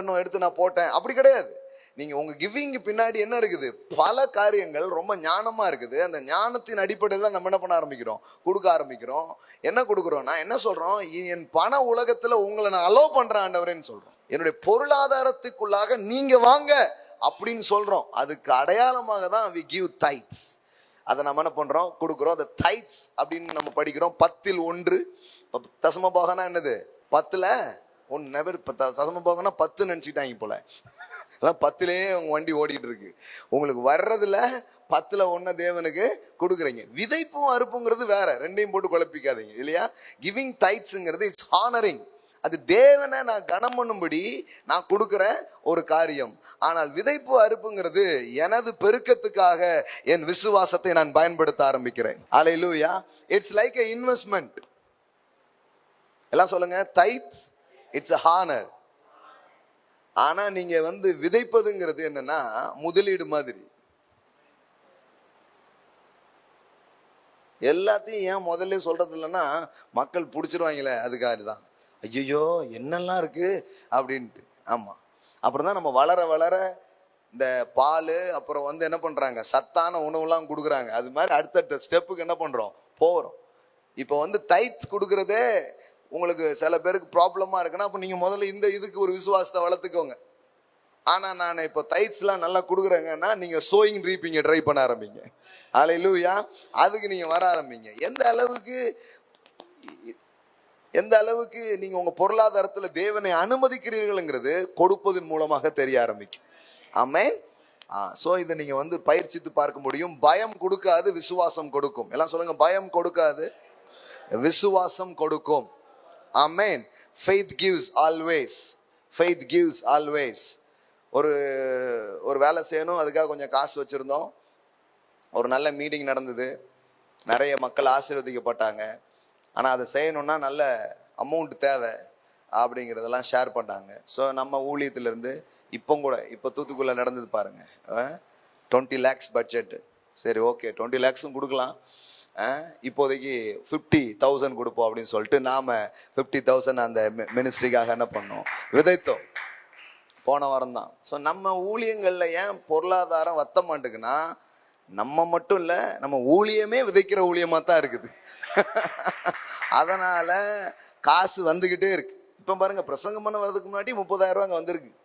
இன்னும் எடுத்து நான் போட்டேன் அப்படி கிடையாது. நீங்க உங்க கிவிங்கு பின்னாடி என்ன இருக்குது, பல காரியங்கள் ரொம்ப ஞானமா இருக்குது. அந்த ஞானத்தின் அடிப்படையில் தான் நம்ம என்ன பண்ண ஆரம்பிக்கிறோம், கொடுக்க ஆரம்பிக்கிறோம். என்ன கொடுக்குறோம்னா என்ன சொல்றோம், என் பண உலகத்துல உங்களை நான் அலோ பண்றேன் ஆண்டவரேன்னு சொல்றோம். என்னுடைய பொருளாதாரத்துக்குள்ளாக நீங்க வாங்க அப்படின்னு சொல்றோம். அதுக்கு அடையாளமாக தான் we give tithes. அதை நம்ம என்ன பண்றோம், கொடுக்குறோம். அந்த தைட்ஸ் அப்படின்னு நம்ம படிக்கிறோம். 10ல் 1. தசம பாகம்னா என்னது, 10ல் 1. நபர் தசம பாகம்னா 10 நினைச்சுட்டாங்க போல. அதான் 10லேயே உங்க வண்டி ஓடிட்டு இருக்கு. உங்களுக்கு வர்றதுல 10ல் 1 தேவனுக்கு கொடுக்குறீங்க. விதைப்பும் அறுப்புங்கிறது வேற, ரெண்டையும் போட்டு குழப்பிக்காதீங்க இல்லையா. கிவிங் தைட்ஸ்ங்கிறது இட்ஸ் ஹானரிங். அது தேவனை நான் கனம் பண்ணும்படி நான் கொடுக்கிற ஒரு காரியம். ஆனால் விதைப்பு அறுப்புங்கிறது எனது பெருக்கத்துக்காக என் விசுவாசத்தை நான் பயன்படுத்த ஆரம்பிக்கிறேன். Hallelujah. It's like a investment. எல்லாம் சொல்லுங்க, தைட்ஸ் இட்ஸ் எ ஹானர். ஆனா நீங்க வந்து விதைப்பதுங்கிறது என்னன்னா முதலீடு மாதிரி. எல்லாத்தையும் ஏன் முதல்ல சொல்றது இல்லைன்னா, மக்கள் பிடிச்சிருவாங்களே அதுக்காக தான். ஐயோ என்னெல்லாம் இருக்கு அப்படின்ட்டு. ஆமா, அப்புறம் தான் நம்ம வளர வளர இந்த பால் அப்புறம் வந்து என்ன பண்றாங்க, சத்தான உணவுலாம் கொடுக்குறாங்க. அது மாதிரி அடுத்தடுத்த ஸ்டெப்புக்கு என்ன பண்றோம், போகிறோம். இப்போ வந்து தைட்ஸ் கொடுக்குறதே உங்களுக்கு சில பேருக்கு ப்ராப்ளமா இருக்குன்னா, அப்போ நீங்க முதல்ல இந்த இதுக்கு ஒரு விசுவாசத்தை வளர்த்துக்கோங்க. ஆனா நான் இப்போ தைட்ஸ்லாம் நல்லா கொடுக்குறேங்கன்னா, நீங்க சோயிங் ரீப்பிங்க ட்ரை பண்ண ஆரம்பிங்க. அல்லேலூயா. அதுக்கு நீங்க வர ஆரம்பிங்க. எந்த அளவுக்கு நீங்க உங்க பொருளாதாரத்துல தேவனை அனுமதிக்கிறீர்கள்ங்கிறது கொடுப்பதன் மூலமாக தெரிய ஆரம்பிக்கும். ஆமென். சோ இதை நீங்க வந்து பயிற்சித்து பார்க்க முடியும். பயம் கொடுக்காது, விசுவாசம் கொடுக்கும். எல்லாம் சொல்லுங்க, பயம் கொடுக்காது, விசுவாசம் கொடுக்கும். ஆமென். faith gives always. faith gives always. ஒரு வேலை செய்யணும், அதுக்காக கொஞ்சம் காசு வச்சிருந்தோம். ஒரு நல்ல மீட்டிங் நடந்தது, நிறைய மக்கள் ஆசீர்வதிக்கப்பட்டாங்க. ஆனால் அதை செய்யணும்னா நல்ல அமௌண்ட் தேவை அப்படிங்கிறதெல்லாம் ஷேர் பண்ணாங்க. ஸோ நம்ம ஊழியத்திலேருந்து இப்போ தூத்துக்குள்ள நடந்தது பாருங்க, 20 lakhs பட்ஜெட்டு. சரி, ஓகே, 20 lakhs கொடுக்கலாம். இப்போதைக்கு 50,000 கொடுப்போம் அப்படின்னு சொல்லிட்டு நாம 50,000 அந்த மினிஸ்ட்ரிக்காக என்ன பண்ணோம், விதைத்தோம். போன வாரம் தான். ஸோ நம்ம ஊழியங்கள்ல ஏன் பொருளாதாரம் வத்த மாட்டுக்குன்னா, நம்ம மட்டும் இல்லை, நம்ம ஊழியமே விதைக்கிற ஊழியமா தான் இருக்குது. அதனால காசு வந்துகிட்டே இருக்கு. இப்ப பாருங்க, பிரசங்கம் பண்ண வர்றதுக்கு முன்னாடி 30,000 ரூபாய் அங்க வந்திருக்கு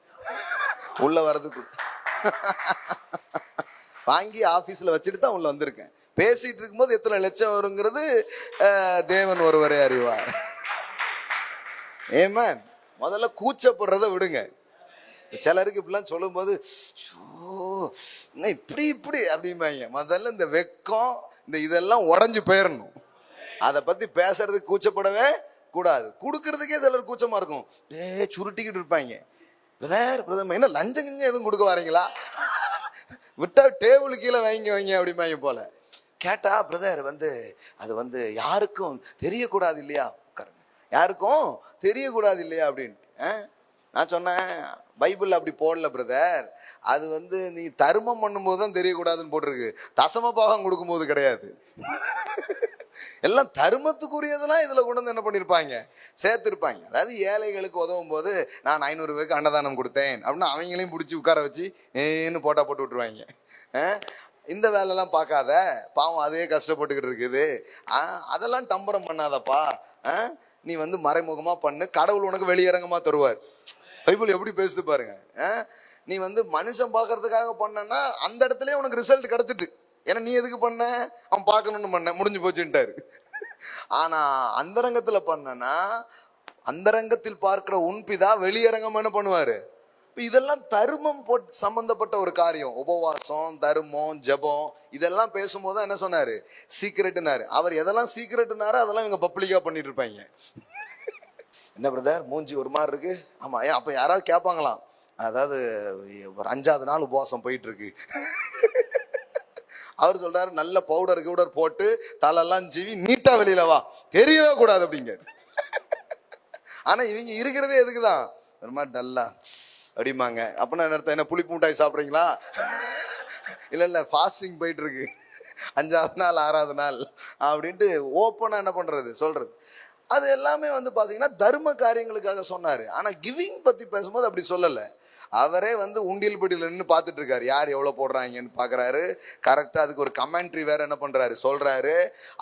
உள்ள வர்றதுக்கு. வாங்கி ஆபீஸ்ல வச்சுட்டு தான் உள்ள வந்திருக்கேன். பேசிட்டு இருக்கும்போது எத்தனை லட்சம் வருங்கிறது தேவன் ஒருவரே அறிவார். ஏமேன். முதல்ல கூச்சப்படுறத விடுங்க. சிலருக்கு இப்படிலாம் சொல்லும் போது இப்படி அப்படிம்பாங்க. முதல்ல இந்த வெக்கம் இந்த இதெல்லாம் உடஞ்சு போயிடணும். அதை பத்தி பேசுறதுக்கு கூச்சப்படவே கூடாது. கொடுக்கறதுக்கே சிலர் கூச்சமா இருக்கும். சுருட்டிக்கிட்டு இருப்பாங்க. பிரதர் என்ன லஞ்சம் கிஞ்சம் எதுவும் கொடுக்க வரீங்களா, விட்டா டேபிள் கீழே வைங்க அப்படிம்பாங்க போல. கேட்டா பிரதர் வந்து அது வந்து யாருக்கும் தெரியக்கூடாது இல்லையா, உட்காருங்க. யாருக்கும் தெரியக்கூடாது இல்லையா அப்படின்ட்டு. நான் சொன்னேன், பைபிள் அப்படி போடல பிரதர். அது வந்து நீ தர்மம் பண்ணும்போது தான் தெரியக்கூடாதுன்னு போட்டிருக்கு, தசம பாகம் கொடுக்கும்போது கிடையாது. எல்லாம் தர்மத்துக்குரியதெல்லாம் இதுல கொண்டு வந்து என்ன பண்ணிருப்பாங்க, சேர்த்திருப்பாங்க. அதாவது ஏழைகளுக்கு உதவும் போது நான் 500 பேருக்கு அன்னதானம் கொடுத்தேன் அப்படின்னு அவங்களையும் பிடிச்சி உட்கார வச்சு ஏன்னு போட்டா போட்டு விட்டுருவாங்க. இந்த வேலைலாம் பார்க்காத, பாவம் அதே கஷ்டப்பட்டுக்கிட்டு இருக்குது, அதெல்லாம் டம்பரம் பண்ணாதப்பா, நீ வந்து மறைமுகமா பண்ணு, கடவுள் உனக்கு வெளியரங்கமா தருவார். பைபிள் எப்படி பேசுது பாருங்க. நீ வந்து மனுஷன் பார்க்கறதுக்காக பண்ணனா அந்த இடத்துலயே உனக்கு ரிசல்ட் கிடைச்சிட்டு, ஏன்னா நீ எதுக்கு பண்ண, அவன் பார்க்கணும்னு பண்ண, முடிஞ்சு போச்சுட்டாரு. ஆனா அந்தரங்கத்துல பண்ணனா அந்தரங்கத்தில் பார்க்கிற உன்பிதா வெளியரங்கம் என்ன பண்ணுவாரு. இதெல்லாம் தர்மம் சம்பந்தப்பட்ட ஒரு காரியம். உபவாசம், தர்மம், ஜபம் இதெல்லாம் பேசும்போது என்ன சொன்னாரு, சீக்ரெட்னாரு. அவர் எதெல்லாம் சீக்ரெட்னாரு அதெல்லாம் இவங்க பப்ளிக்கா பண்ணிட்டு இருப்பாங்க. என்ன பிரதர் மூஞ்சி ஒரு மாதிரி இருக்கு? ஆமா, அப்ப யாராவது கேட்பாங்களாம், அதாவது ஒரு 5வது நாள் உபவாசம் போயிட்டு இருக்கு. அவர் சொல்றாரு, நல்ல பவுடர் கவுடர் போட்டு தலையெல்லாம் ஜீவி நீட்டா வெளியில வா, தெரியவே கூடாது அப்படிங்க. ஆனா இவங்க இருக்கிறதே எதுக்குதான், ஒரு மாதிரி டல்லா அப்படிமாங்க. அப்படின்னா என்ன அர்த்தம், என்ன புளிப்பு மிட்டாய் சாப்பிட்றீங்களா? இல்ல ஃபாஸ்டிங் போயிட்டு இருக்கு, 5வது நாள் 6வது நாள் அப்படின்ட்டு ஓப்பனா என்ன பண்றது சொல்றது. அது எல்லாமே வந்து பாத்தீங்கன்னா தர்ம காரியங்களுக்காக சொன்னாரு. ஆனா கிவிங் பத்தி பேசும்போது அப்படி சொல்லல. அவரே வந்து உண்டியல் பெட்டியில நின்று பார்த்துட்டு இருக்காரு, யார் எவ்வளவு போடுறாங்கன்னு பாக்குறாரு. கரெக்டா அதுக்கு ஒரு கமெண்ட்ரி வேற என்ன பண்றாரு சொல்றாரு.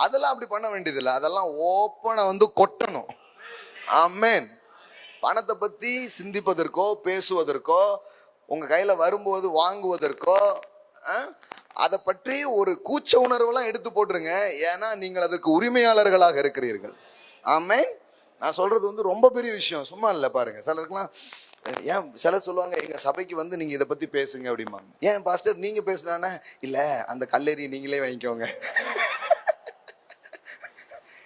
அதெல்லாம் அப்படி பண்ண வேண்டியதில்லை, அதெல்லாம் ஓப்பனா வந்து கொட்டணும். ஆமென். பணத்தை பத்தி சிந்திப்பதற்கோ பேசுவதற்கோ உங்க கையில வரும்போது வாங்குவதற்கோ அதை பற்றி ஒரு கூச்ச உணர்வெல்லாம் எடுத்து போட்டுருங்க. ஏன்னா நீங்கள் அதற்கு உரிமையாளர்களாக இருக்கிறீர்கள். ஆமென். நான் சொல்றது வந்து ரொம்ப பெரிய விஷயம், சும்மா இல்லை. பாருங்க, சிலருக்குலாம் ஏன் சிலர் சொல்லுவாங்க, எங்க சபைக்கு வந்து நீங்க இதை பத்தி பேசுங்க அப்படிம்பாங்க. ஏன் பாஸ்டர் நீங்க பேசுனா, இல்ல அந்த கல்லெறி நீங்களே வாங்கிக்கோங்க,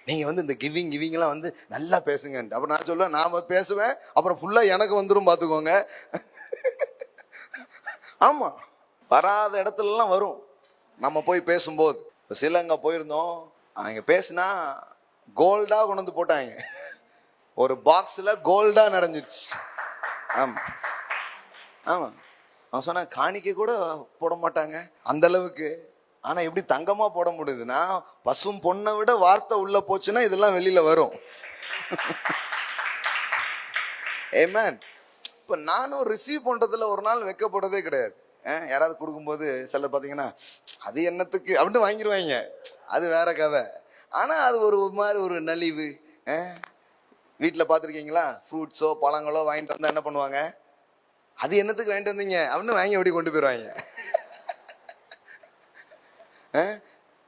நீங்க வந்து இந்த கிவிங் எல்லாம் வந்து நல்லா பேசுங்க. அப்புறம் நான் சொல்லுவேன், நான் பேசுவேன், அப்புறம் ஃபுல்லா எனக்கு வந்துடும் பாத்துக்கோங்க. ஆமா, வராத இடத்துல எல்லாம் வரும் நம்ம போய் பேசும்போது. சிலங்க போயிருந்தோம், அங்க பேசுனா கோல்டா கொண்டு வந்து போட்டாங்க, ஒரு பாக்ஸ்ல கோல்டா நிறைஞ்சிருச்சு. ஆமா ஆமா, அவன் சொன்னா காணிக்கை கூட போட மாட்டாங்க அந்த அளவுக்கு. ஆனா எப்படி தங்கமா போட முடியுதுன்னா, பசும் பொண்ணை விட வார்த்தை உள்ள போச்சுன்னா இதெல்லாம் வெளியில வரும். ஆமென். இப்ப நானும் ரிசீவ் பண்றதுல ஒரு நாள் வைக்கப்படுறதே கிடையாது. யாராவது கொடுக்கும்போது சிலர் பாத்தீங்கன்னா அது என்னத்துக்கு அப்படின்னு வாங்கிடுவாங்க, அது வேற கதை. ஆனா அது ஒரு மாதிரி ஒரு நலிவு. வீட்டில் பார்த்துருக்கீங்களா, ஃப்ரூட்ஸோ பழங்களோ வாங்கிட்டு வந்தா என்ன பண்ணுவாங்க, அது என்னத்துக்கு வாங்கிட்டு வந்தீங்க அப்படின்னு வாங்கி எப்படி கொண்டு போயிடுவாங்க.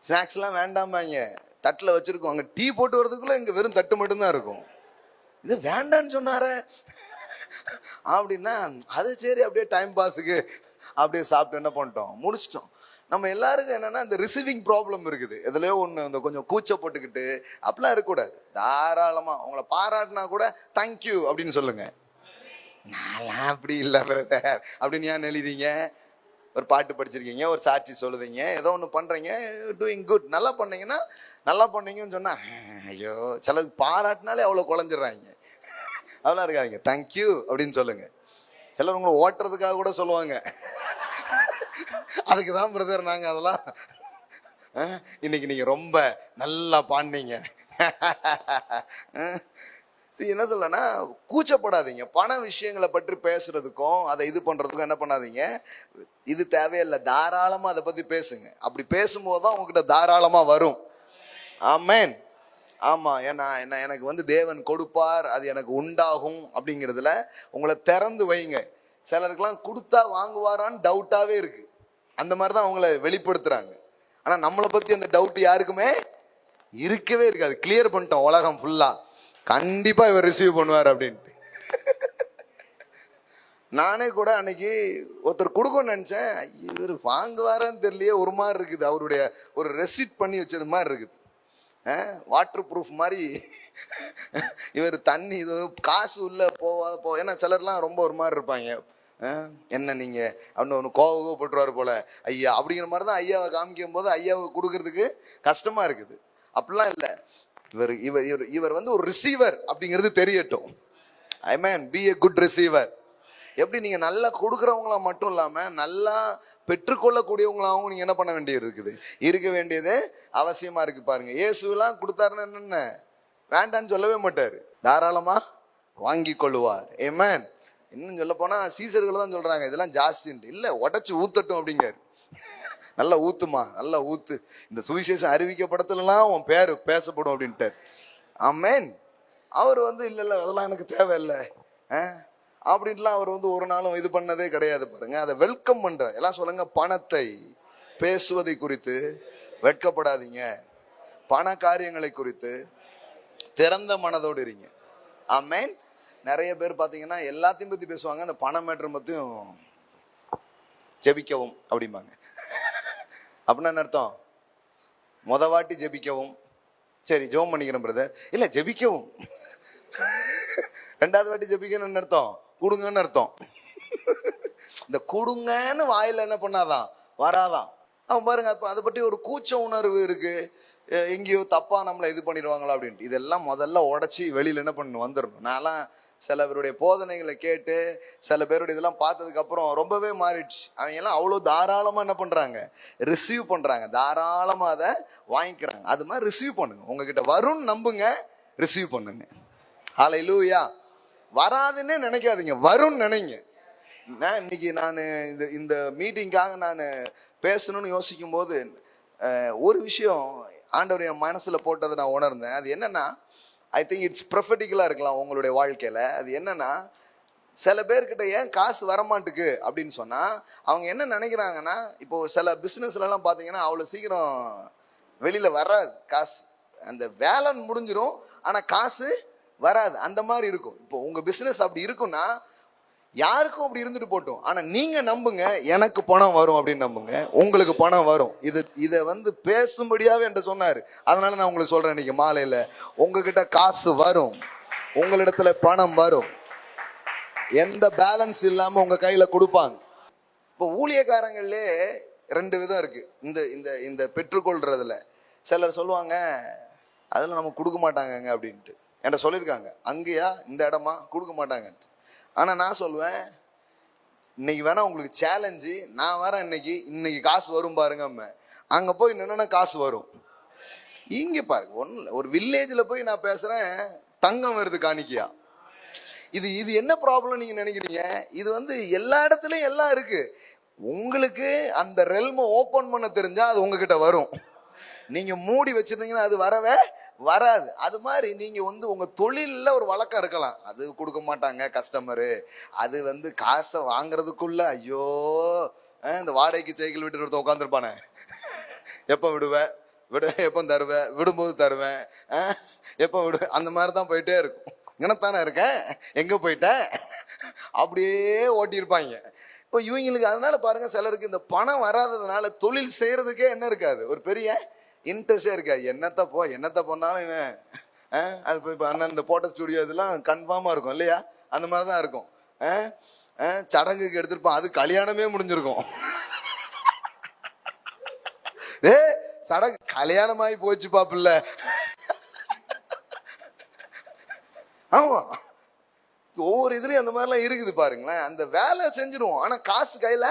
ஸ்நாக்ஸ்லாம் வேண்டாமாங்க, தட்டில் வச்சிருக்கோம், அங்கே டீ போட்டு வரதுக்குள்ள இங்கே வெறும் தட்டு மட்டும்தான் இருக்கும். இது வேண்டான்னு சொன்னார அப்படின்னா, அது சரி அப்படியே டைம் பாஸுக்கு அப்படியே சாப்பிட்டு என்ன பண்ணிட்டோம், முடிச்சிட்டோம். நம்ம எல்லாருக்கும் என்னன்னா இந்த ரிசீவிங் ப்ராப்ளம் இருக்குது. எதுலயோ ஒன்று இந்த கொஞ்சம் கூச்ச போட்டுக்கிட்டு அப்படிலாம் இருக்கக்கூடாது. தாராளமா உங்களை பாராட்டினா கூட தேங்க்யூ அப்படின்னு சொல்லுங்க. நான் அப்படி இல்லை பிரதர் அப்படின்னு ஏன் எழுதிங்க, ஒரு பாட்டு படிச்சிருக்கீங்க, ஒரு சாட்சி சொல்லுதீங்க, ஏதோ ஒன்று பண்றீங்க, டூயிங் குட், நல்லா பண்ணீங்கன்னா நல்லா பண்ணீங்கன்னு சொன்னா, ஐயோ சில பாராட்டினாலே அவ்வளோ குழஞ்சிடுறாங்க. அதெல்லாம் இருக்காதீங்க, தேங்க்யூ அப்படின்னு சொல்லுங்க. சிலர் உங்களை ஓட்டுறதுக்காக கூட சொல்லுவாங்க, அதுக்குதான் பிரதர் நாங்க அதெல்லாம் இன்னைக்கு நீங்க ரொம்ப நல்லா பாடுனீங்க. என்ன சொல்லனா, கூச்சப்படாதீங்க. பண விஷயங்களை பற்றி பேசுறதுக்கும் அதை இது பண்றதுக்கும் என்ன பண்ணாதீங்க, இது தேவையில்லை, தாராளமா அதை பத்தி பேசுங்க. அப்படி பேசும்போதுதான் உங்ககிட்ட தாராளமா வரும். ஆமென். ஆமா, ஏன்னா எனக்கு வந்து தேவன் கொடுப்பார், அது எனக்கு உண்டாகும் அப்படிங்கிறதுல உங்களை திறந்து வைங்க. சிலருக்கெல்லாம் கொடுத்தா வாங்குவாரான்னு டவுட்டாவே இருக்கு, அந்த மாதிரிதான் அவங்கள வெளிப்படுத்துறாங்க. ஆனா நம்மளை பத்தி அந்த டவுட் யாருக்குமே இருக்கவே இருக்காது. கிளியர் பண்ணிட்டோம் உலகம் ஃபுல்லா, கண்டிப்பா இவர் ரிசீவ் பண்ணுவார் அப்படின்ட்டு. நானே கூட அன்னைக்கு ஒருத்தர் கொடுக்கணும்னு நினைச்சேன், இவர் வாங்குவாரான்னு தெரியலையே, ஒரு மாதிரி இருக்குது, அவருடைய ஒரு ரெசிப்ட் பண்ணி வச்சது மாதிரி இருக்குது, வாட்டர் ப்ரூஃப் மாதிரி. இவர் தண்ணி இது காசு உள்ள போவாத ஏன்னா சிலர்லாம் ரொம்ப ஒரு மாதிரி இருப்பாங்க, என்ன நீங்க அப்படின்னு ஒன்று கோவப்பட்டுருவாரு போல ஐயா அப்படிங்கிற மாதிரி தான் ஐயாவை காமிக்கும் போது ஐயாவுக்கு கொடுக்கறதுக்கு கஷ்டமா இருக்குது. அப்படிலாம் இல்லை, இவர் இவர் இவர் இவர் வந்து ஒரு ரிசீவர் அப்படிங்கிறது தெரியட்டும். Amen. Be a good receiver. எப்படி நீங்க நல்லா கொடுக்குறவங்களா மட்டும் இல்லாம நல்லா பெற்றுக்கொள்ளக்கூடியவங்களாகவும் நீங்க என்ன பண்ண வேண்டியது இருக்குது, இருக்க வேண்டியது அவசியமா இருக்கு. பாருங்க, இயேசுலாம் கொடுத்தாருன்னு என்னென்ன வேண்டான்னு சொல்லவே மாட்டாரு, தாராளமா வாங்கி கொள்ளுவார். ஆமென். இன்னும் சொல்ல போனா சீசர்கள் தான் சொல்றாங்க இதெல்லாம் ஜாஸ்தின்ட்டு. இல்ல, உடச்சு ஊத்தட்டும் அப்படிங்காரு. நல்லா ஊத்துமா, நல்லா ஊத்து, இந்த சுவிசேஷம் அறிவிக்கப்படத்துலலாம் உன் பேரு பேசப்படும் அப்படின்ட்டார். ஆமென். அவர் வந்து இல்ல இல்ல அதெல்லாம் எனக்கு தேவையில்லை அப்படின்ட்டுலாம் அவர் வந்து ஒரு நாளும் இது பண்ணதே கிடையாது. பாருங்க, அதை வெல்கம் பண்ற எல்லாம் சொல்லுங்க, பணத்தை பேசுவதை குறித்து வெட்கப்படாதீங்க, பண காரியங்களை குறித்து திறந்த மனதோடு இருங்க. ஆமென். நிறைய பேர் பார்த்தீங்கன்னா எல்லாத்தையும் பற்றி பேசுவாங்க, அந்த பண மேட்டர் பற்றியும் ஜெபிக்கவும் அப்படிம்பாங்க. அப்படின்னா என்ன அர்த்தம்? வாட்டி ஜெபிக்கவும், சரி ஜெபம் பண்ணிக்கிறேன் பிரதர், இல்லை ஜெபிக்கவும். ரெண்டாவது வாட்டி ஜெபிக்கணும்னு அர்த்தம் கொடுங்கன்னு அர்த்தம். இந்த கொடுங்கன்னு வாயில என்ன பண்ணாதான் வராதான். அவன் பாருங்க, அப்போ அதை பற்றி ஒரு கூச்ச உணர்வு இருக்கு, எங்கேயோ தப்பா நம்மளை இது பண்ணிடுவாங்களா அப்படின்ட்டு. இதெல்லாம் முதல்ல உடச்சி வெளியில என்ன பண்ணணும், வந்துடணும். நான்லாம் சில பேருடைய போதனைகளை கேட்டு சில பேருடைய இதெல்லாம் பார்த்ததுக்கு அப்புறம் ரொம்பவே மாறிடுச்சு. அவங்க எல்லாம் அவ்வளோ தாராளமா என்ன பண்றாங்க, ரிசீவ் பண்றாங்க, தாராளமா அதை வாங்கிக்கிறாங்க. அது மாதிரி ரிசீவ் பண்ணுங்க. உங்ககிட்ட வரும்னு நம்புங்க, ரிசீவ் பண்ணுங்க. ஹல்லேலூயா. வராதுன்னே நினைக்காதீங்க, வரும்னு நினைங்க. இன்னைக்கு நான் இந்த மீட்டிங்காக நான் பேசணும்னு யோசிக்கும் போது ஒரு விஷயம் ஆண்டவர் என் மனசுல போட்டதை நான் உணர்ந்தேன். அது என்னன்னா, ஐ திங்க் இட்ஸ் ப்ரொஃபெட்டிக்கலா இருக்கலாம் உங்களுடைய வாழ்க்கையில. அது என்னன்னா, சில பேர்கிட்ட ஏன் காசு வரமாட்டுக்கு அப்படின்னு சொன்னா, அவங்க என்ன நினைக்கிறாங்கன்னா, இப்போ சில பிசினஸ்ல எல்லாம் பாத்தீங்கன்னா அவ்வளவு சீக்கிரம் வெளியில வராது காசு. அந்த வேலை முடிஞ்சிடும், ஆனா காசு வராது. அந்த மாதிரி இருக்கும். இப்போ உங்க பிசினஸ் அப்படி இருக்குன்னா, யாருக்கும் அப்படி இருந்துட்டு போட்டோம், ஆனா நீங்க நம்புங்க, எனக்கு பணம் வரும் அப்படின்னு நம்புங்க, உங்களுக்கு பணம் வரும். இதை வந்து பேசும்படியாவே என்கிட்ட சொன்னாரு. அதனால நான் உங்களுக்கு சொல்றேன், இன்னைக்கு மாலையில உங்ககிட்ட காசு வரும், உங்களிடத்துல பணம் வரும். எந்த பேலன்ஸ் இல்லாம உங்க கையில கொடுப்பாங்க. இப்போ ஊழியக்காரங்களே ரெண்டு விதம் இருக்கு. இந்த இந்த இந்த பெற்றுக்கொள்றதுல சிலர் சொல்லுவாங்க, அதெல்லாம் நம்ம கொடுக்க மாட்டாங்க அப்படின்ட்டு என்கிட்ட சொல்லியிருக்காங்க. அங்கேயா இந்த இடமா கொடுக்க மாட்டாங்கன்ட்டு. ஆனா நான் சொல்லுவேன், இன்னைக்கு வேணா உங்களுக்கு சேலஞ்சு, நான் வரேன், இன்னைக்கு காசு வரும் பாருங்க. அங்க போய் என்னென்ன காசு வரும் இங்க பாருங்க. ஒரு வில்லேஜ்ல போய் நான் பேசுறேன், தங்கம் வருது காணிக்கையா. இது என்ன ப்ராப்ளம் நீங்க நினைக்கிறீங்க? இது வந்து எல்லா இடத்துலயும் எல்லாம் இருக்கு. உங்களுக்கு அந்த ரெல்மை ஓபன் பண்ண தெரிஞ்சா அது உங்ககிட்ட வரும். நீங்க மூடி வச்சிருந்தீங்கன்னா அது வரவே வராது. அது மாதிரி நீங்க வந்து உங்க தொழில்ல ஒரு வழக்கம் இருக்கலாம், அது கொடுக்க மாட்டாங்க கஸ்டமரு, அது வந்து காசை வாங்குறதுக்குள்ள ஐயோ, இந்த வாடகைக்கு சைக்கிள் விட்டு ஒருத்த உட்காந்துருப்பானே, எப்ப விடுவேன் எப்ப தருவேன், விடும்போது தருவேன், எப்ப விடுவேன், அந்த மாதிரிதான் போயிட்டே இருக்கும். இங்கனத்தானே இருக்கேன், எங்க போயிட்டேன், அப்படியே ஓட்டியிருப்பாங்க. இப்போ இவங்களுக்கு அதனால பாருங்க, சிலருக்கு இந்த பணம் வராததுனால தொழில் செய்யறதுக்கே என்ன இருக்காது, ஒரு பெரிய இன்ட்ரெஸ்டே இருக்காது. என்னத்த பண்ணாலும் இவன் அது இப்போ அண்ணன் இந்த போட்டோ ஸ்டுடியோ இதெல்லாம் கன்ஃபார்மா இருக்கும் இல்லையா, அந்த மாதிரிதான் இருக்கும். சடங்குக்கு எடுத்திருப்பான், அது கல்யாணமே முடிஞ்சிருக்கும். சடங்கு கல்யாணமாயி போச்சு பாப்பில்ல. ஆமா, ஒவ்வொரு இதுலயும் அந்த மாதிரிலாம் இருக்குது பாருங்களேன். அந்த வேலை செஞ்சிருவோம், ஆனா காசு கையில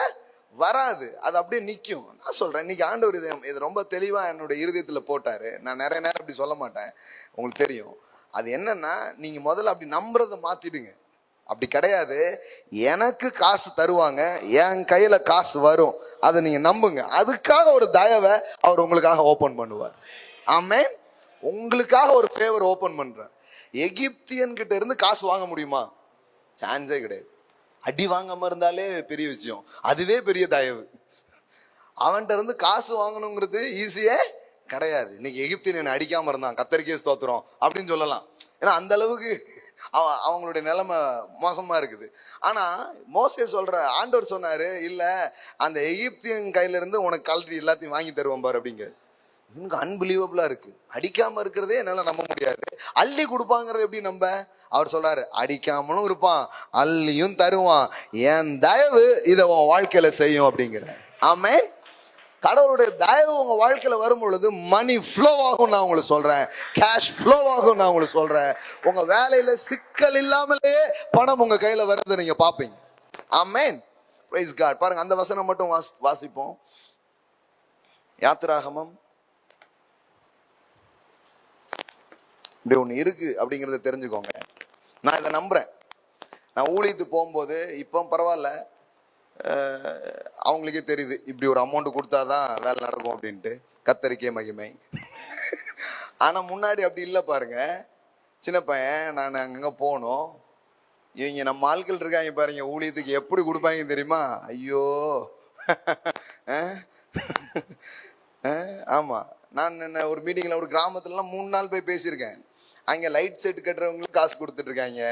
வராது, அது அப்படியே நிற்கும். நான் சொல்றேன், இன்னைக்கு ஆண்டவர் இது ரொம்ப தெளிவா என்னுடைய இருதயத்துல போட்டாரு. நான் நிறைய நேரம் அப்படி சொல்ல மாட்டேன், உங்களுக்கு தெரியும். அது என்னன்னா, நீங்க முதல்ல அப்படி நம்புறதை மாத்திடுங்க. அப்படி கிடையாது, எனக்கு காசு தருவாங்க, என் கையில காசு வரும், அதை நீங்க நம்புங்க. அதுக்காக ஒரு தயவை அவர் உங்களுக்காக ஓபன் பண்ணுவார். ஆமென். உங்களுக்காக ஒரு ஃபேவர் ஓபன் பண்றார். எகிப்தியன் கிட்ட இருந்து காசு வாங்க முடியுமா? சான்ஸே கிடையாது. அடி வாங்காம இருந்தாலே பெரிய விஷயம், அதுவே பெரிய தயவு. அவன்கிட்ட இருந்து காசு வாங்கணுங்கிறது ஈஸியே கிடையாது. இன்னைக்கு எகிப்தியன் என்ன அடிக்காம இருந்தான், கத்தரிக்கை ஸ்தோத்திரம் அப்படின்னு சொல்லலாம். ஏன்னா அந்த அளவுக்கு அவங்களுடைய நிலைமை மோசமா இருக்குது. ஆனா மோசே சொல்ற, ஆண்டவர் சொன்னாரு, இல்ல அந்த எகிப்தியன் கையில இருந்து உனக்கு கல்வி எல்லாத்தையும் வாங்கி தருவோம் பாரு அப்படிங்க. எனக்கு அன்பிலீவபிளா இருக்கு. அடிக்காம இருக்கிறதே என்னால நம்ப முடியாது, அள்ளி கொடுப்பாங்கிறது எப்படி நம்ப? அவர் சொல்றாரு, அடிக்காமலும் இருப்பான், அள்ளியும் தருவான், என் தயவு இதை உன் வாழ்க்கையில செய்யும் அப்படிங்கிற. ஆமென். கடவுளுடைய தயவு உங்க வாழ்க்கையில வரும் பொழுது மணி ஃப்ளோ ஆகும். நான் உங்களுக்கு சொல்றேன், கேஷ் ஃப்ளோ ஆகும். நான் உங்களுக்கு சொல்றேன், உங்க வேலையில சிக்கல் இல்லாமலே பணம் உங்க கையில வர்றதை நீங்க பாப்பீங்க. ஆமென், பிரைஸ் காட். பாருங்க, அந்த வசனம் மட்டும் வாசிப்போம். யாத்திராகமம் இப்படி ஒண்ணு இருக்கு அப்படிங்கறத தெரிஞ்சுக்கோங்க. நான் இதை நம்புறேன். நான் ஊழியத்துக்கு போகும்போது இப்போ பரவாயில்ல, அவங்களுக்கே தெரியுது இப்படி ஒரு அமௌண்ட் கொடுத்தாதான் வேலை நடக்கும் அப்படின்ட்டு. கத்தரிக்கை மகிமை. ஆனா முன்னாடி அப்படி இல்லை பாருங்க. சின்ன பையன் நான் அங்கங்க போனோம், இவங்க நம்ம ஆட்கள் இருக்காங்க பாருங்க, ஊழியத்துக்கு எப்படி கொடுப்பாங்க தெரியுமா? ஐயோ. ஆமா, நான் என்ன ஒரு மீட்டிங்ல ஒரு கிராமத்துலலாம் 3 நாள் போய் பேசியிருக்கேன். அங்க லைட் செட் கட்டுறவங்களுக்கு காசு கொடுத்துட்டு இருக்காங்க,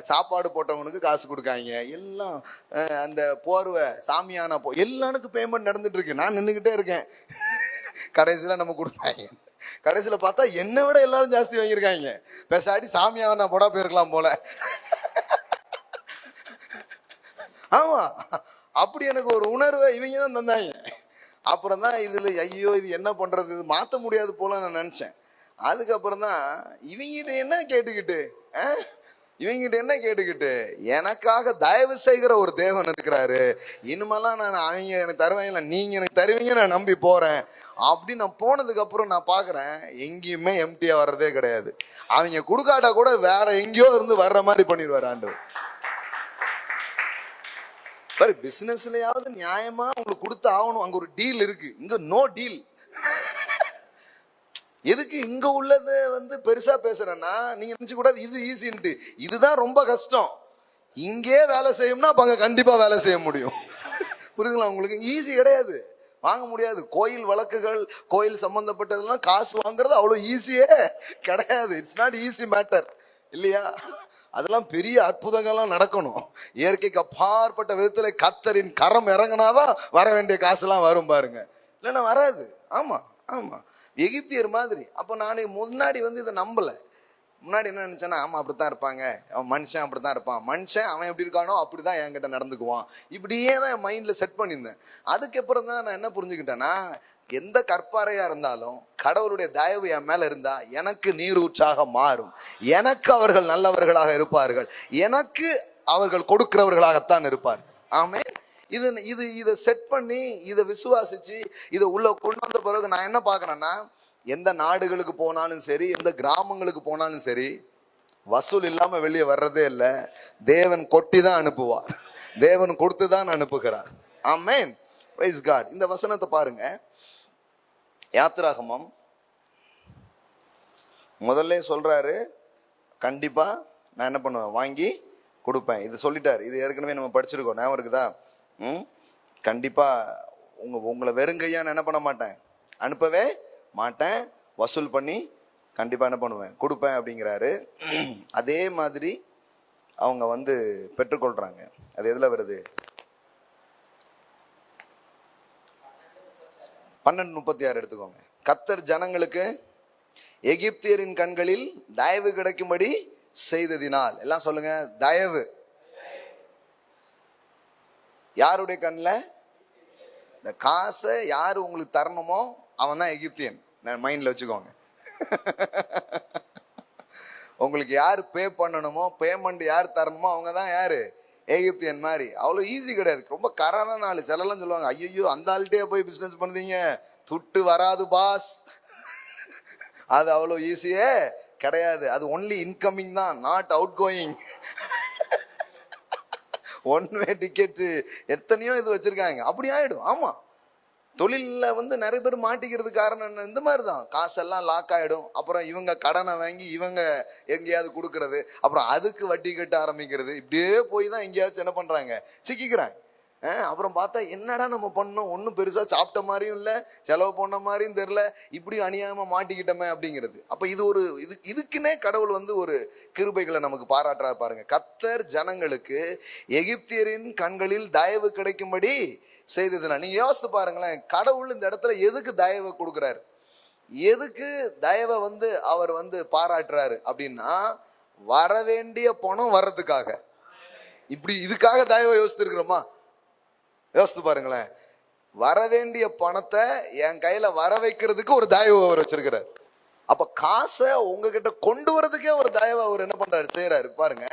சாப்பாடு போட்டவனுக்கு காசு கொடுக்காங்க, எல்லாம் அந்த போர்வை சாமியான எல்லாருக்கும் பேமெண்ட் நடந்துட்டு இருக்கு. நான் நின்றுகிட்டே இருக்கேன். கடைசியில நம்ம கொடுப்பாங்க. கடைசியில பார்த்தா என்னை விட எல்லாரும் ஜாஸ்தி வாங்கியிருக்காங்க. பேசாடி சாமியான போடா போயிருக்கலாம் போல. ஆமா, அப்படி எனக்கு ஒரு உணர்வை இவங்க தான் தந்தாங்க. அப்புறம் தான் இதுல ஐயோ இது என்ன பண்றது, இது மாற்ற முடியாது போல நான் நினைச்சேன். அதுக்கப்புறம் தான் இவங்கிட்ட என்ன கேட்டுக்கிட்டு எனக்காக தயவு செய்கிற ஒரு தேவன் இருக்கிறாரு. இனிமேலாம் நான் அவங்க எனக்கு தருவாங்க, நீங்க எனக்கு தருவீங்க, நான் நம்பி போறேன் அப்படின்னு நான் போனதுக்கு அப்புறம் நான் பாக்குறேன் எங்கேயுமே எம்டியா வர்றதே கிடையாது. அவங்க கொடுக்காட்டா கூட வேற எங்கேயோ இருந்து வர்ற மாதிரி பண்ணிடுவார் ஆண்டவர். பாரு, பிசினஸ்லயாவது நியாயமா உங்களுக்கு கொடுத்து ஆகணும். அங்க ஒரு டீல் இருக்கு, இங்க நோ டீல். எதுக்கு இங்க உள்ளது பெருசா பேசுறேன்னா, நீங்க நினைச்சு கூடாது இது ஈஸின்ட்டு. இதுதான் ரொம்ப கஷ்டம். இங்கே வேலை செய்யும்னா அப்ப அங்க கண்டிப்பா வேலை செய்ய முடியும். புரியுதுங்களா உங்களுக்கு? ஈஸி கிடையாது, வாங்க முடியாது. கோயில் வழக்குகள், கோயில் சம்பந்தப்பட்டதெல்லாம் காசு வாங்குறது அவ்வளவு ஈஸியே கிடையாது. இட்ஸ் நாட் ஈஸி மேட்டர் இல்லையா? அதெல்லாம் பெரிய அற்புதங்கள்லாம் நடக்கணும். இயற்கைக்கு அப்பாற்பட்ட விதத்துல கர்த்தரின் கரம் இறங்கினாதான் வர வேண்டிய காசுலாம் வரும் பாருங்க, இல்லைன்னா வராது. ஆமா ஆமா, எகிப்தியர் மாதிரி. அப்போ நான் முன்னாடி இதை நம்பல. முன்னாடி என்ன நினைச்சேன்னா, ஆமா அப்படித்தான் இருப்பாங்க, அவன் மனுஷன் அப்படித்தான் இருப்பான், மனுஷன் அவன் எப்படி இருக்கானோ அப்படிதான் என்கிட்ட நடந்துக்குவான், இப்படியே தான் என் மைண்ட்ல செட் பண்ணியிருந்தேன். அதுக்கப்புறம் தான் நான் என்ன புரிஞ்சுக்கிட்டேன்னா, எந்த கற்பாறையா இருந்தாலும் கடவுளுடைய தயவு என் மேல இருந்தா எனக்கு நீரூற்றாக மாறும். எனக்கு அவர்கள் நல்லவர்களாக இருப்பார்கள், எனக்கு அவர்கள் கொடுக்கிறவர்களாகத்தான் இருப்பார்கள். ஆமே, இதை செட் பண்ணி இதை விசுவாசிச்சு இதை உள்ள கொண்டு வந்த பிறகு நான் என்ன பாக்குறேன்னா, எந்த நாடுகளுக்கு போனாலும் சரி, எந்த கிராமங்களுக்கு போனாலும் சரி, வசூல் இல்லாம வெளியே வர்றதே இல்லை. தேவன் கொட்டி தான் அனுப்புவார், தேவன் கொடுத்து தான் அனுப்புகிறார். ஆமென், பிரைஸ் காட். இந்த வசனத்தை பாருங்க, யாத்திராகமம் முதல்ல சொல்றாரு, கண்டிப்பா நான் என்ன பண்ணுவேன், வாங்கி கொடுப்பேன். இது சொல்லிட்டாரு. இது ஏற்கனவே நம்ம படிச்சிருக்கோம், ஞாபகம் இருக்குதா? கண்டிப்பா உங்களை வெறுங்கையா நான் என்ன பண்ண மாட்டேன், அனுப்பவே மாட்டேன், வசூல் பண்ணி கண்டிப்பா என்ன பண்ணுவேன், கொடுப்பேன் அப்படிங்கிறாரு. அதே மாதிரி அவங்க பெற்றுக்கொள்றாங்க. அது எதுல வருது? 12:36 எடுத்துக்கோங்க. கர்த்தர் ஜனங்களுக்கு எகிப்தியரின் கண்களில் தயவு கிடைக்கும்படி செய்ததினால். எல்லாம் சொல்லுங்க, தயவு. யாருடைய கண்ணில்? இந்த காசை யாரு உங்களுக்கு தரணுமோ அவன் தான் எகிப்தியன். மைண்ட்ல வச்சுக்கோங்க. உங்களுக்கு யார் பே பண்ணணுமோ, பேமெண்ட் யார் தரணுமோ அவங்க தான் யாரு, எகிப்தியன் மாதிரி. அவ்வளோ ஈஸி கிடையாது, ரொம்ப கரான ஆளு. சிலலாம் சொல்லுவாங்க, ஐயோ அந்த ஆள்கிட்டே போய் பிசினஸ் பண்ணுறீங்க, துட்டு வராது பாஸ். அது அவ்வளோ ஈஸியே கிடையாது. அது ஒன்லி இன்கமிங் தான், not out going. One way ticket எத்தனையோ இது வச்சிருக்காங்க, அப்படி ஆயிடும். ஆமா, தொழிலில் நிறைய பேர் மாட்டிக்கிறதுக்கு காரணம் என்ன? இந்த மாதிரி தான். காசெல்லாம் லாக் ஆகிடும். அப்புறம் இவங்க கடனை வாங்கி இவங்க எங்கேயாவது கொடுக்கறது, அப்புறம் அதுக்கு வட்டி கட்ட ஆரம்பிக்கிறது. இப்படியே போய் தான் எங்கேயாச்சும் என்ன பண்ணுறாங்க, சிக்கிக்கிறாங்க. அப்புறம் பார்த்தா என்னடா நம்ம பண்ணோம், ஒன்றும் பெருசாக சாப்பிட்ட மாதிரியும் இல்லை, செலவு பண்ண மாதிரியும் தெரில, இப்படி அநியாயமாக மாட்டிக்கிட்டோமே அப்படிங்கிறது. அப்போ இதுக்குன்னே கடவுள் ஒரு கிருபைகளை நமக்கு பாராட்டுறா பாருங்க. கர்த்தர் ஜனங்களுக்கு எகிப்தியரின் கண்களில் தயவு கிடைக்கும்படி செய்ததுனா. நீங்க யோசித்து பாருங்களேன், கடவுள் இந்த இடத்துல எதுக்கு தயவை கொடுக்குறாரு, எதுக்கு தயவை அவர் பாராட்டுறாரு அப்படின்னா, வரவேண்டிய பணம் வர்றதுக்காக. இப்படி இதுக்காக தயவை யோசித்து இருக்கிறோமா? யோசித்து பாருங்களேன். வர வேண்டிய பணத்தை என் கையில வர வைக்கிறதுக்கு ஒரு தயவு அவர் வச்சிருக்கிறார். அப்ப காசை உங்ககிட்ட கொண்டு வரதுக்கே ஒரு தயவு அவர் என்ன பண்றாரு, செய்யறாரு. பாருங்க,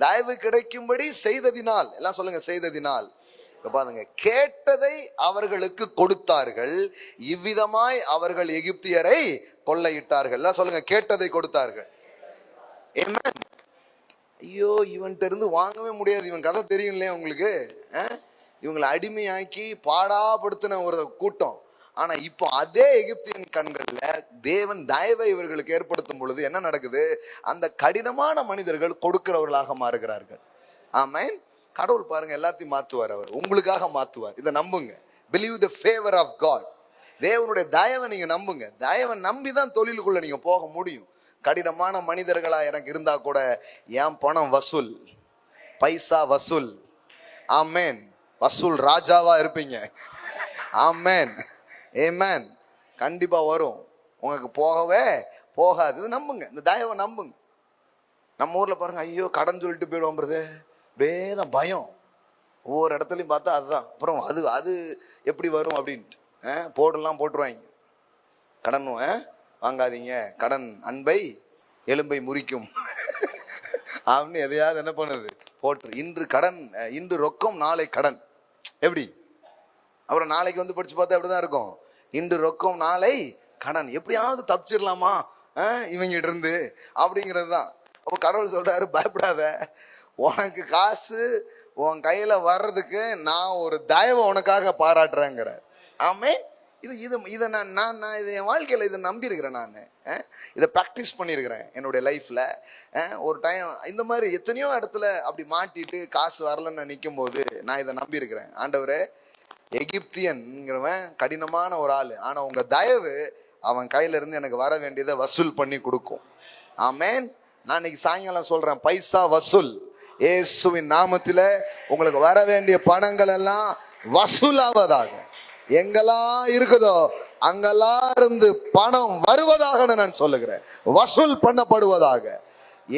தயவு கிடைக்கும்படி செய்ததினால், எல்லாம் சொல்லுங்க, செய்ததினால். பாருங்க, கேட்டதை அவர்களுக்கு கொடுத்தார்கள், இவ்விதமாய் அவர்கள் எகிப்தியரை கொள்ளையிட்டார்கள். எல்லாம் சொல்லுங்க, கேட்டதை கொடுத்தார்கள். ஆமென். ஐயோ, இவன்கிட்ட இருந்து வாங்கவே முடியாது, இவன் கதை தெரியும் இல்லையா உங்களுக்கு. இவங்களை அடிமையாக்கி பாடாப்படுத்தின ஒரு கூட்டம். ஆனா இப்போ அதே எகிப்தியன் கண்கள்ல தேவன் தயவை இவர்களுக்கு ஏற்படுத்தும் பொழுது என்ன நடக்குது? அந்த கடினமான மனிதர்கள் கொடுக்கிறவர்களாக மாறுகிறார்கள். ஆமென். கடவுள் பாருங்க எல்லாத்தையும் மாத்துவார், அவர் உங்களுக்காக மாத்துவார். இதை நம்புங்க. Believe the favour of God. தேவனுடைய தயவை நீங்க நம்புங்க. தயவை நம்பிதான் தொழிலுக்குள்ள நீங்க போக முடியும். கடினமான மனிதர்களா எனக்கு இருந்தா கூட என் பணம் வசூல், பைசா வசூல். ஆமென். வசூல் ராஜாவா இருப்பீங்க. ஆமென். ஆமென். கண்டிப்பா வரும், உங்களுக்கு போகவே போகாது. இது நம்புங்க, இந்த தயவை நம்புங்க. நம்ம ஊர்ல பாருங்க, ஐயோ கடன் சொல்லிட்டு போயிடுவோம், வேதம் பயம். ஒவ்வொரு இடத்துலையும் பார்த்தா அதுதான். அப்புறம் அது அது எப்படி வரும் அப்படின்ட்டு போர்டெல்லாம் போட்டுருவாங்க. கடன் வாங்காதீங்க, கடன் அன்பை எலும்பை முறிக்கும் அப்படின்னு எதையாவது என்ன பண்ணுது போட்டு. இன்று கடன், இன்று ரொக்கம் நாளை கடன். எப்படி? அப்புறம் நாளைக்கு வந்து படிச்சு பார்த்தா அப்படிதான் இருக்கும். இன்று ரொக்கம் நாளை கடன். எப்படியாவது தப்பிச்சிடலாமா இவங்கிட்ட இருந்து அப்படிங்கிறது தான். அப்போ கடவுள் சொல்றாரு, பயப்படாத, உனக்கு காசு உன் கையில வர்றதுக்கு நான் ஒரு தயவை உனக்காக பாராட்டுறேங்கிற. ஆமே. இதை நான் இதை என் வாழ்க்கையில இதை நம்பி இருக்கிறேன். நான் இதை ப்ராக்டிஸ் பண்ணியிருக்கிறேன் என்னுடைய லைஃப்ல. ஒரு டைம் இந்த மாதிரி எத்தனையோ இடத்துல அப்படி மாட்டிட்டு காசு வரலன்னு நிற்கும் போது நான் இதை நம்பி இருக்கிறேன். ஆண்டவரே, எகிப்தியன்ங்கிறவன் கடினமான ஒரு ஆள், ஆனா உங்க தயவு அவன் கையில இருந்து எனக்கு வர வேண்டியதை வசூல் பண்ணி கொடுக்கும். ஆமேன். நான் இன்னைக்கு சாயங்காலம் சொல்றேன், பைசா வசூல். இயேசுவின் நாமத்தில உங்களுக்கு வர வேண்டிய பணங்கள் எல்லாம் வசூலாவதாக. எங்கெல்லாம் இருக்குதோ அங்கெல்லாம் இருந்து பணம் வருவதாக நான் சொல்லுகிறேன், வசூல் பண்ணப்படுவதாக.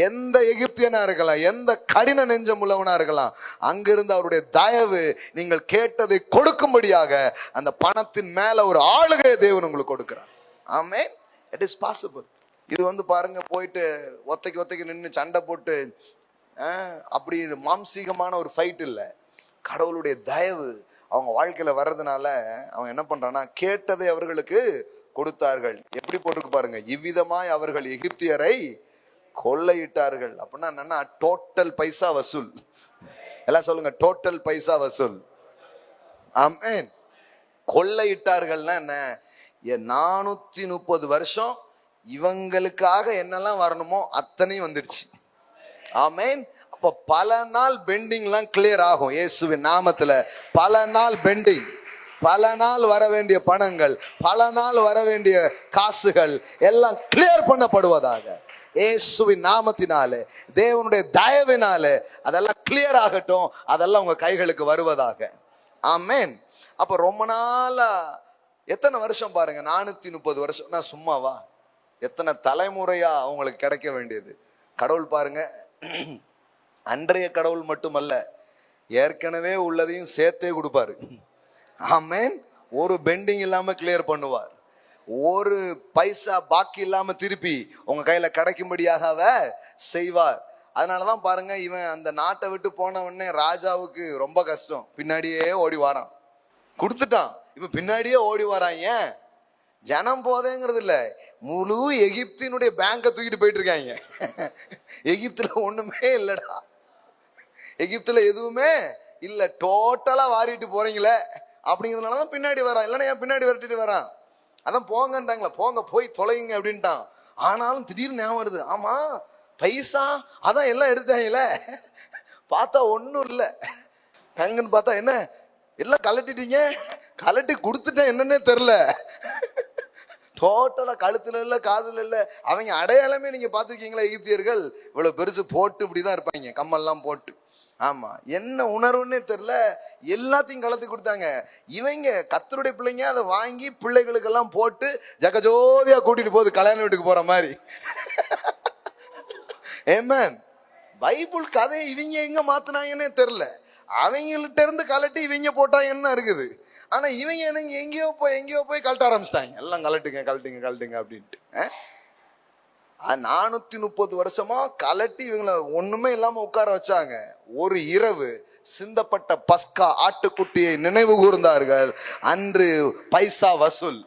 எந்த எகிப்தியனா இருக்கலாம், எந்த கடின நெஞ்சம் உள்ளவனா இருக்கலாம், அங்கிருந்து அவருடைய தயவு நீங்கள் கேட்டதை கொடுக்கும்படியாக அந்த பணத்தின் மேல ஒரு ஆளுகை தேவன் உங்களுக்கு கொடுக்கிறார். ஆமென். It is possible. இது வந்து பாருங்க, போயிட்டு ஒத்தைக்கு நின்று சண்டை போட்டு அப்படி மாம்சீகமான ஒரு ஃபைட் இல்லை. கடவுளுடைய தயவு அவங்க வாழ்க்கையில வர்றதுனால அவன் என்ன பண்றான்னா, கேட்டதை அவர்களுக்கு கொடுத்தார்கள். எப்படி போட்டிருக்கு பாருங்க, இவ்விதமாய் அவர்கள் எகிப்தியரை கொள்ளையிட்டார்கள். அப்படின்னா என்னன்னா, டோட்டல் பைசா வசூல். எல்லாம் சொல்லுங்க, டோட்டல் பைசா வசூல். ஆமென். கொள்ளையிட்டார்கள்னா என்ன? 430 வருஷம் இவங்களுக்காக என்னெல்லாம் வரணுமோ அத்தனையும் வந்துடுச்சு. ஆமென். அப்ப பல நாள் பெண்டிங்லாம் கிளியர் ஆகும் இயேசுவின் நாமத்துல. பல நாள் பெண்டிங், பல நாள் வர வேண்டிய பணங்கள், பல நாள் வர வேண்டிய காசுகள் எல்லாம் கிளியர் பண்ணப்படுவதாக இயேசுவின் நாமத்தினாலே, தேவனுடைய தயவினாலே அதெல்லாம் கிளியர் ஆகட்டும். அதெல்லாம் உங்க கைகளுக்கு வருவதாக. ஆமென். அப்ப ரொம்ப நாளா, எத்தனை வருஷம் பாருங்க, 430 வருஷம். நான் சும்மாவா? எத்தனை தலைமுறையா அவங்களுக்கு கிடைக்க வேண்டியது. கடவுள் பாருங்க, அன்றைய கடவுள் மட்டுமல்ல, ஏற்கனவே உள்ளதையும் சேர்த்தே கொடுப்பாரு. ஆமென். ஒரு பெண்டிங் இல்லாம கிளியர் பண்ணுவார். ஒரு பைசா பாக்கி இல்லாம திருப்பி உங்க கையில கிடைக்கும்படியாக அவர் செய்வார். அதனாலதான் பாருங்க, இவன் அந்த நாட்டை விட்டு போன உடனே ராஜாவுக்கு ரொம்ப கஷ்டம். பின்னாடியே ஓடி வாரான். கொடுத்துட்டான், இப்ப பின்னாடியே ஓடி வரான். ஏன்? ஜனம் போதேங்கிறது இல்ல, முழு எகிப்தினுடைய பேங்கை தூக்கிட்டு போயிட்டு இருக்காங்க. எகிப்துல ஒண்ணுமே இல்லடா, எகிப்துல எதுவுமே இல்ல, டோட்டலா வாரிட்டு போறீங்களே அப்படிங்கிறதுனாலதான் பின்னாடி வரான். இல்லைன்னா ஏன் பின்னாடி வரட்டிட்டு வரான்? அதான் போங்கன்றாங்களா, போங்க போய் தொலைங்க அப்படின்ட்டான். ஆனாலும் திடீர்னு ஞாபகம் வருது, ஆமா பைசா அதான் எல்லாம் எடுத்தாங்கல்ல, பார்த்தா ஒன்னும் இல்லை. டங்குன்னு பார்த்தா என்ன, எல்லாம் கலட்டிட்டீங்க, கலட்டி கொடுத்துட்டேன், என்னன்னே தெரியல. டோட்டலா கழுத்துல இல்ல, காதுல இல்ல. அவங்க அடையாளமே நீங்க பாத்துருக்கீங்களா? எகிப்தியர்கள் இவ்வளவு பெருசு போட்டு இப்படிதான் இருப்பாங்க, கம்மல்லாம் போட்டு. ஆமா, என்ன உணர்வுன்னே தெரியல, எல்லாத்தையும் கலத்தி கொடுத்தாங்க. இவங்க கர்த்தருடைய பிள்ளைங்க அதை வாங்கி பிள்ளைகளுக்கு எல்லாம் போட்டு ஜகஜோதியா கூட்டிட்டு போகுது, கல்யாண வீட்டுக்கு போற மாதிரி. ஆமென். பைபிள் கதையை இவங்க எங்க மாத்தினாங்கன்னே தெரியல. அவங்கள்ட்ட இருந்து கலட்டி இவங்க போட்டா என்ன இருக்குது. ஆனா இவங்க எனக்கு எங்கேயோ போய் கழட்ட ஆரம்பிச்சிட்டாங்க. எல்லாம் கழட்டுங்க அப்படின்ட்டு. 430 வருஷமா கலட்டி இவங்களை ஒண்ணுமே இல்லாம உட்கார வச்சாங்க. ஒரு இரவு சிந்தப்பட்ட பஸ்கா ஆட்டுக்குட்டியை நினைவு கூர்ந்தார்கள். அன்று பைசா வசூல்.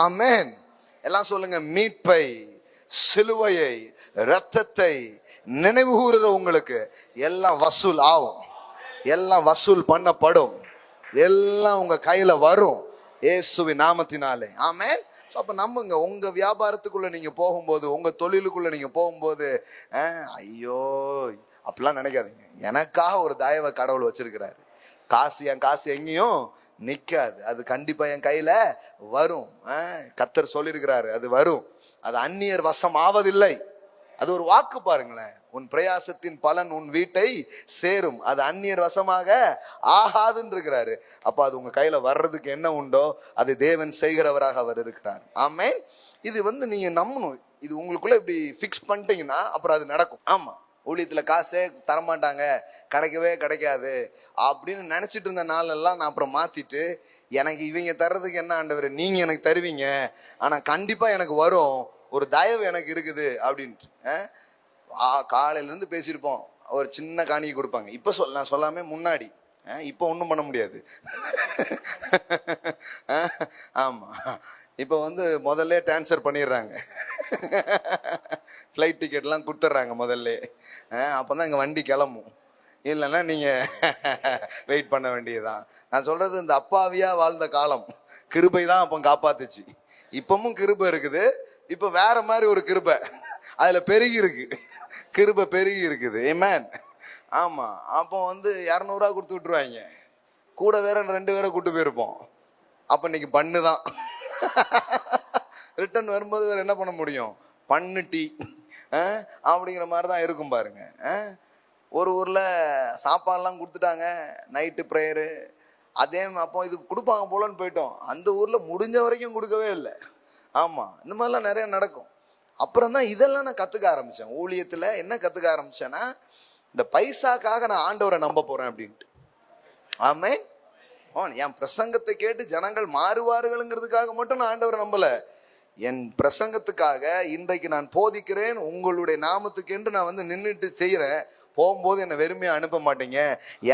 ஆமென். எல்லாம் சொல்லுங்க, மீட்பை, சிலுவையை, இரத்தத்தை நினைவு கூறுற உங்களுக்கு எல்லாம் வசூல் ஆகும், எல்லாம் வசூல் பண்ணப்படும், எல்லாம் உங்க கையில வரும் இயேசுவின் நாமத்தினாலே. ஆமென். அப்ப நம்புங்க, உங்க வியாபாரத்துக்குள்ள நீங்க போகும்போது, உங்க தொழிலுக்குள்ள நீங்க போகும்போது, ஐயோ அப்படிலாம் நினைக்காதீங்க. எனக்காக ஒரு தயவை கடவுள் வச்சிருக்கிறாரு. என் காசு எங்கேயும் நிக்காது, அது கண்டிப்பா என் கையில வரும். கர்த்தர் சொல்லியிருக்கிறாரு, அது வரும். அது அந்நியர் வசம் ஆவதில்லை. அது ஒரு வாக்கு பாருங்களேன். உன் பிரயாசத்தின் பலன் உன் வீட்டை சேரும், அது அந்நியர் வசமாக ஆகாதுன்னு இருக்கிறாரு. அப்ப அது உங்க கையில வர்றதுக்கு என்ன உண்டோ அது தேவன் செய்கிறவராக அவர் இருக்கிறார். ஆமென். இது நீங்க நம்பணும். இது உங்களுக்குள்ள இப்படி பிக்ஸ் பண்ணிட்டீங்கன்னா அப்புறம் அது நடக்கும். ஆமா, ஊழியத்துல காசே தரமாட்டாங்க, கிடைக்காது அப்படின்னு நினைச்சிட்டு இருந்த நாளெல்லாம் நான் அப்புறம் மாத்திட்டு, எனக்கு இவங்க தர்றதுக்கு என்ன ஆண்டவர், நீங்க எனக்கு தருவீங்க, ஆனா கண்டிப்பா எனக்கு வரும், ஒரு தயவு எனக்கு இருக்குது அப்படின்ட்டு காலையில இருந்து பேசியிருப்போம். ஒரு சின்ன காணிக்கை கொடுப்பாங்க. இப்ப நான் சொல்லாமே முன்னாடி, இப்ப ஒன்றும் பண்ண முடியாது. ஆமா, இப்ப முதல்ல டிரான்ஸ்ஃபர் பண்ணிடுறாங்க. ஃப்ளைட் டிக்கெட்லாம் கொடுத்துட்றாங்க முதல்ல. அப்போதான் இங்கே வண்டி கிளம்பும். இல்லைன்னா நீங்கள் வெயிட் பண்ண வேண்டியதுதான். நான் சொல்கிறது, இந்த அப்பாவியா வாழ்ந்த காலம் கிருபை தான் அப்போ காப்பாத்துச்சு. இப்பவும் கிருபை இருக்குது, இப்போ வேற மாதிரி ஒரு கிருபை அதில் பெருகி இருக்கு, கிருபை பெருகி இருக்குது. ஆமென். ஆமாம். அப்போ 200 கொடுத்து விட்டுருவாங்க, கூட வேற 2 பேரை கூட்டு போயிருப்போம். அப்போ இன்னைக்கு பண்ணு தான். ரிட்டர்ன் வரும்போது வேற என்ன பண்ண முடியும், பண்ணு டீ அப்படிங்கிற மாதிரி தான் இருக்கும் பாருங்க. ஒரு ஊர்ல சாப்பாடுலாம் கொடுத்துட்டாங்க, நைட்டு ப்ரேயரு, அதே அப்போ இது கொடுப்பாங்க போலன்னு போயிட்டோம். அந்த ஊர்ல முடிஞ்ச வரைக்கும் கொடுக்கவே இல்லை. ஆமா, இந்த மாதிரிலாம் நிறைய நடக்கும். அப்புறம் தான் இதெல்லாம் நான் கத்துக்க ஆரம்பிச்சேன். ஊழியத்துல என்ன கத்துக்க ஆரம்பிச்சேன்னா, இந்த பைசாக்காக நான் ஆண்டவரை நம்ப போறேன் அப்படின்ட்டு. ஆமென். என் பிரசங்கத்தை கேட்டு ஜனங்கள் மாறுவார்கள்ங்கிறதுக்காக மட்டும் நான் ஆண்டவரை நம்பல. என் பிரசங்கத்துக்காக இன்றைக்கு நான் போதிக்கிறேன், உங்களுடைய நாமத்துக்கு என்று நான் நின்றுட்டு செய்யறேன். போகும்போது என்னை வெறுமையா அனுப்ப மாட்டீங்க,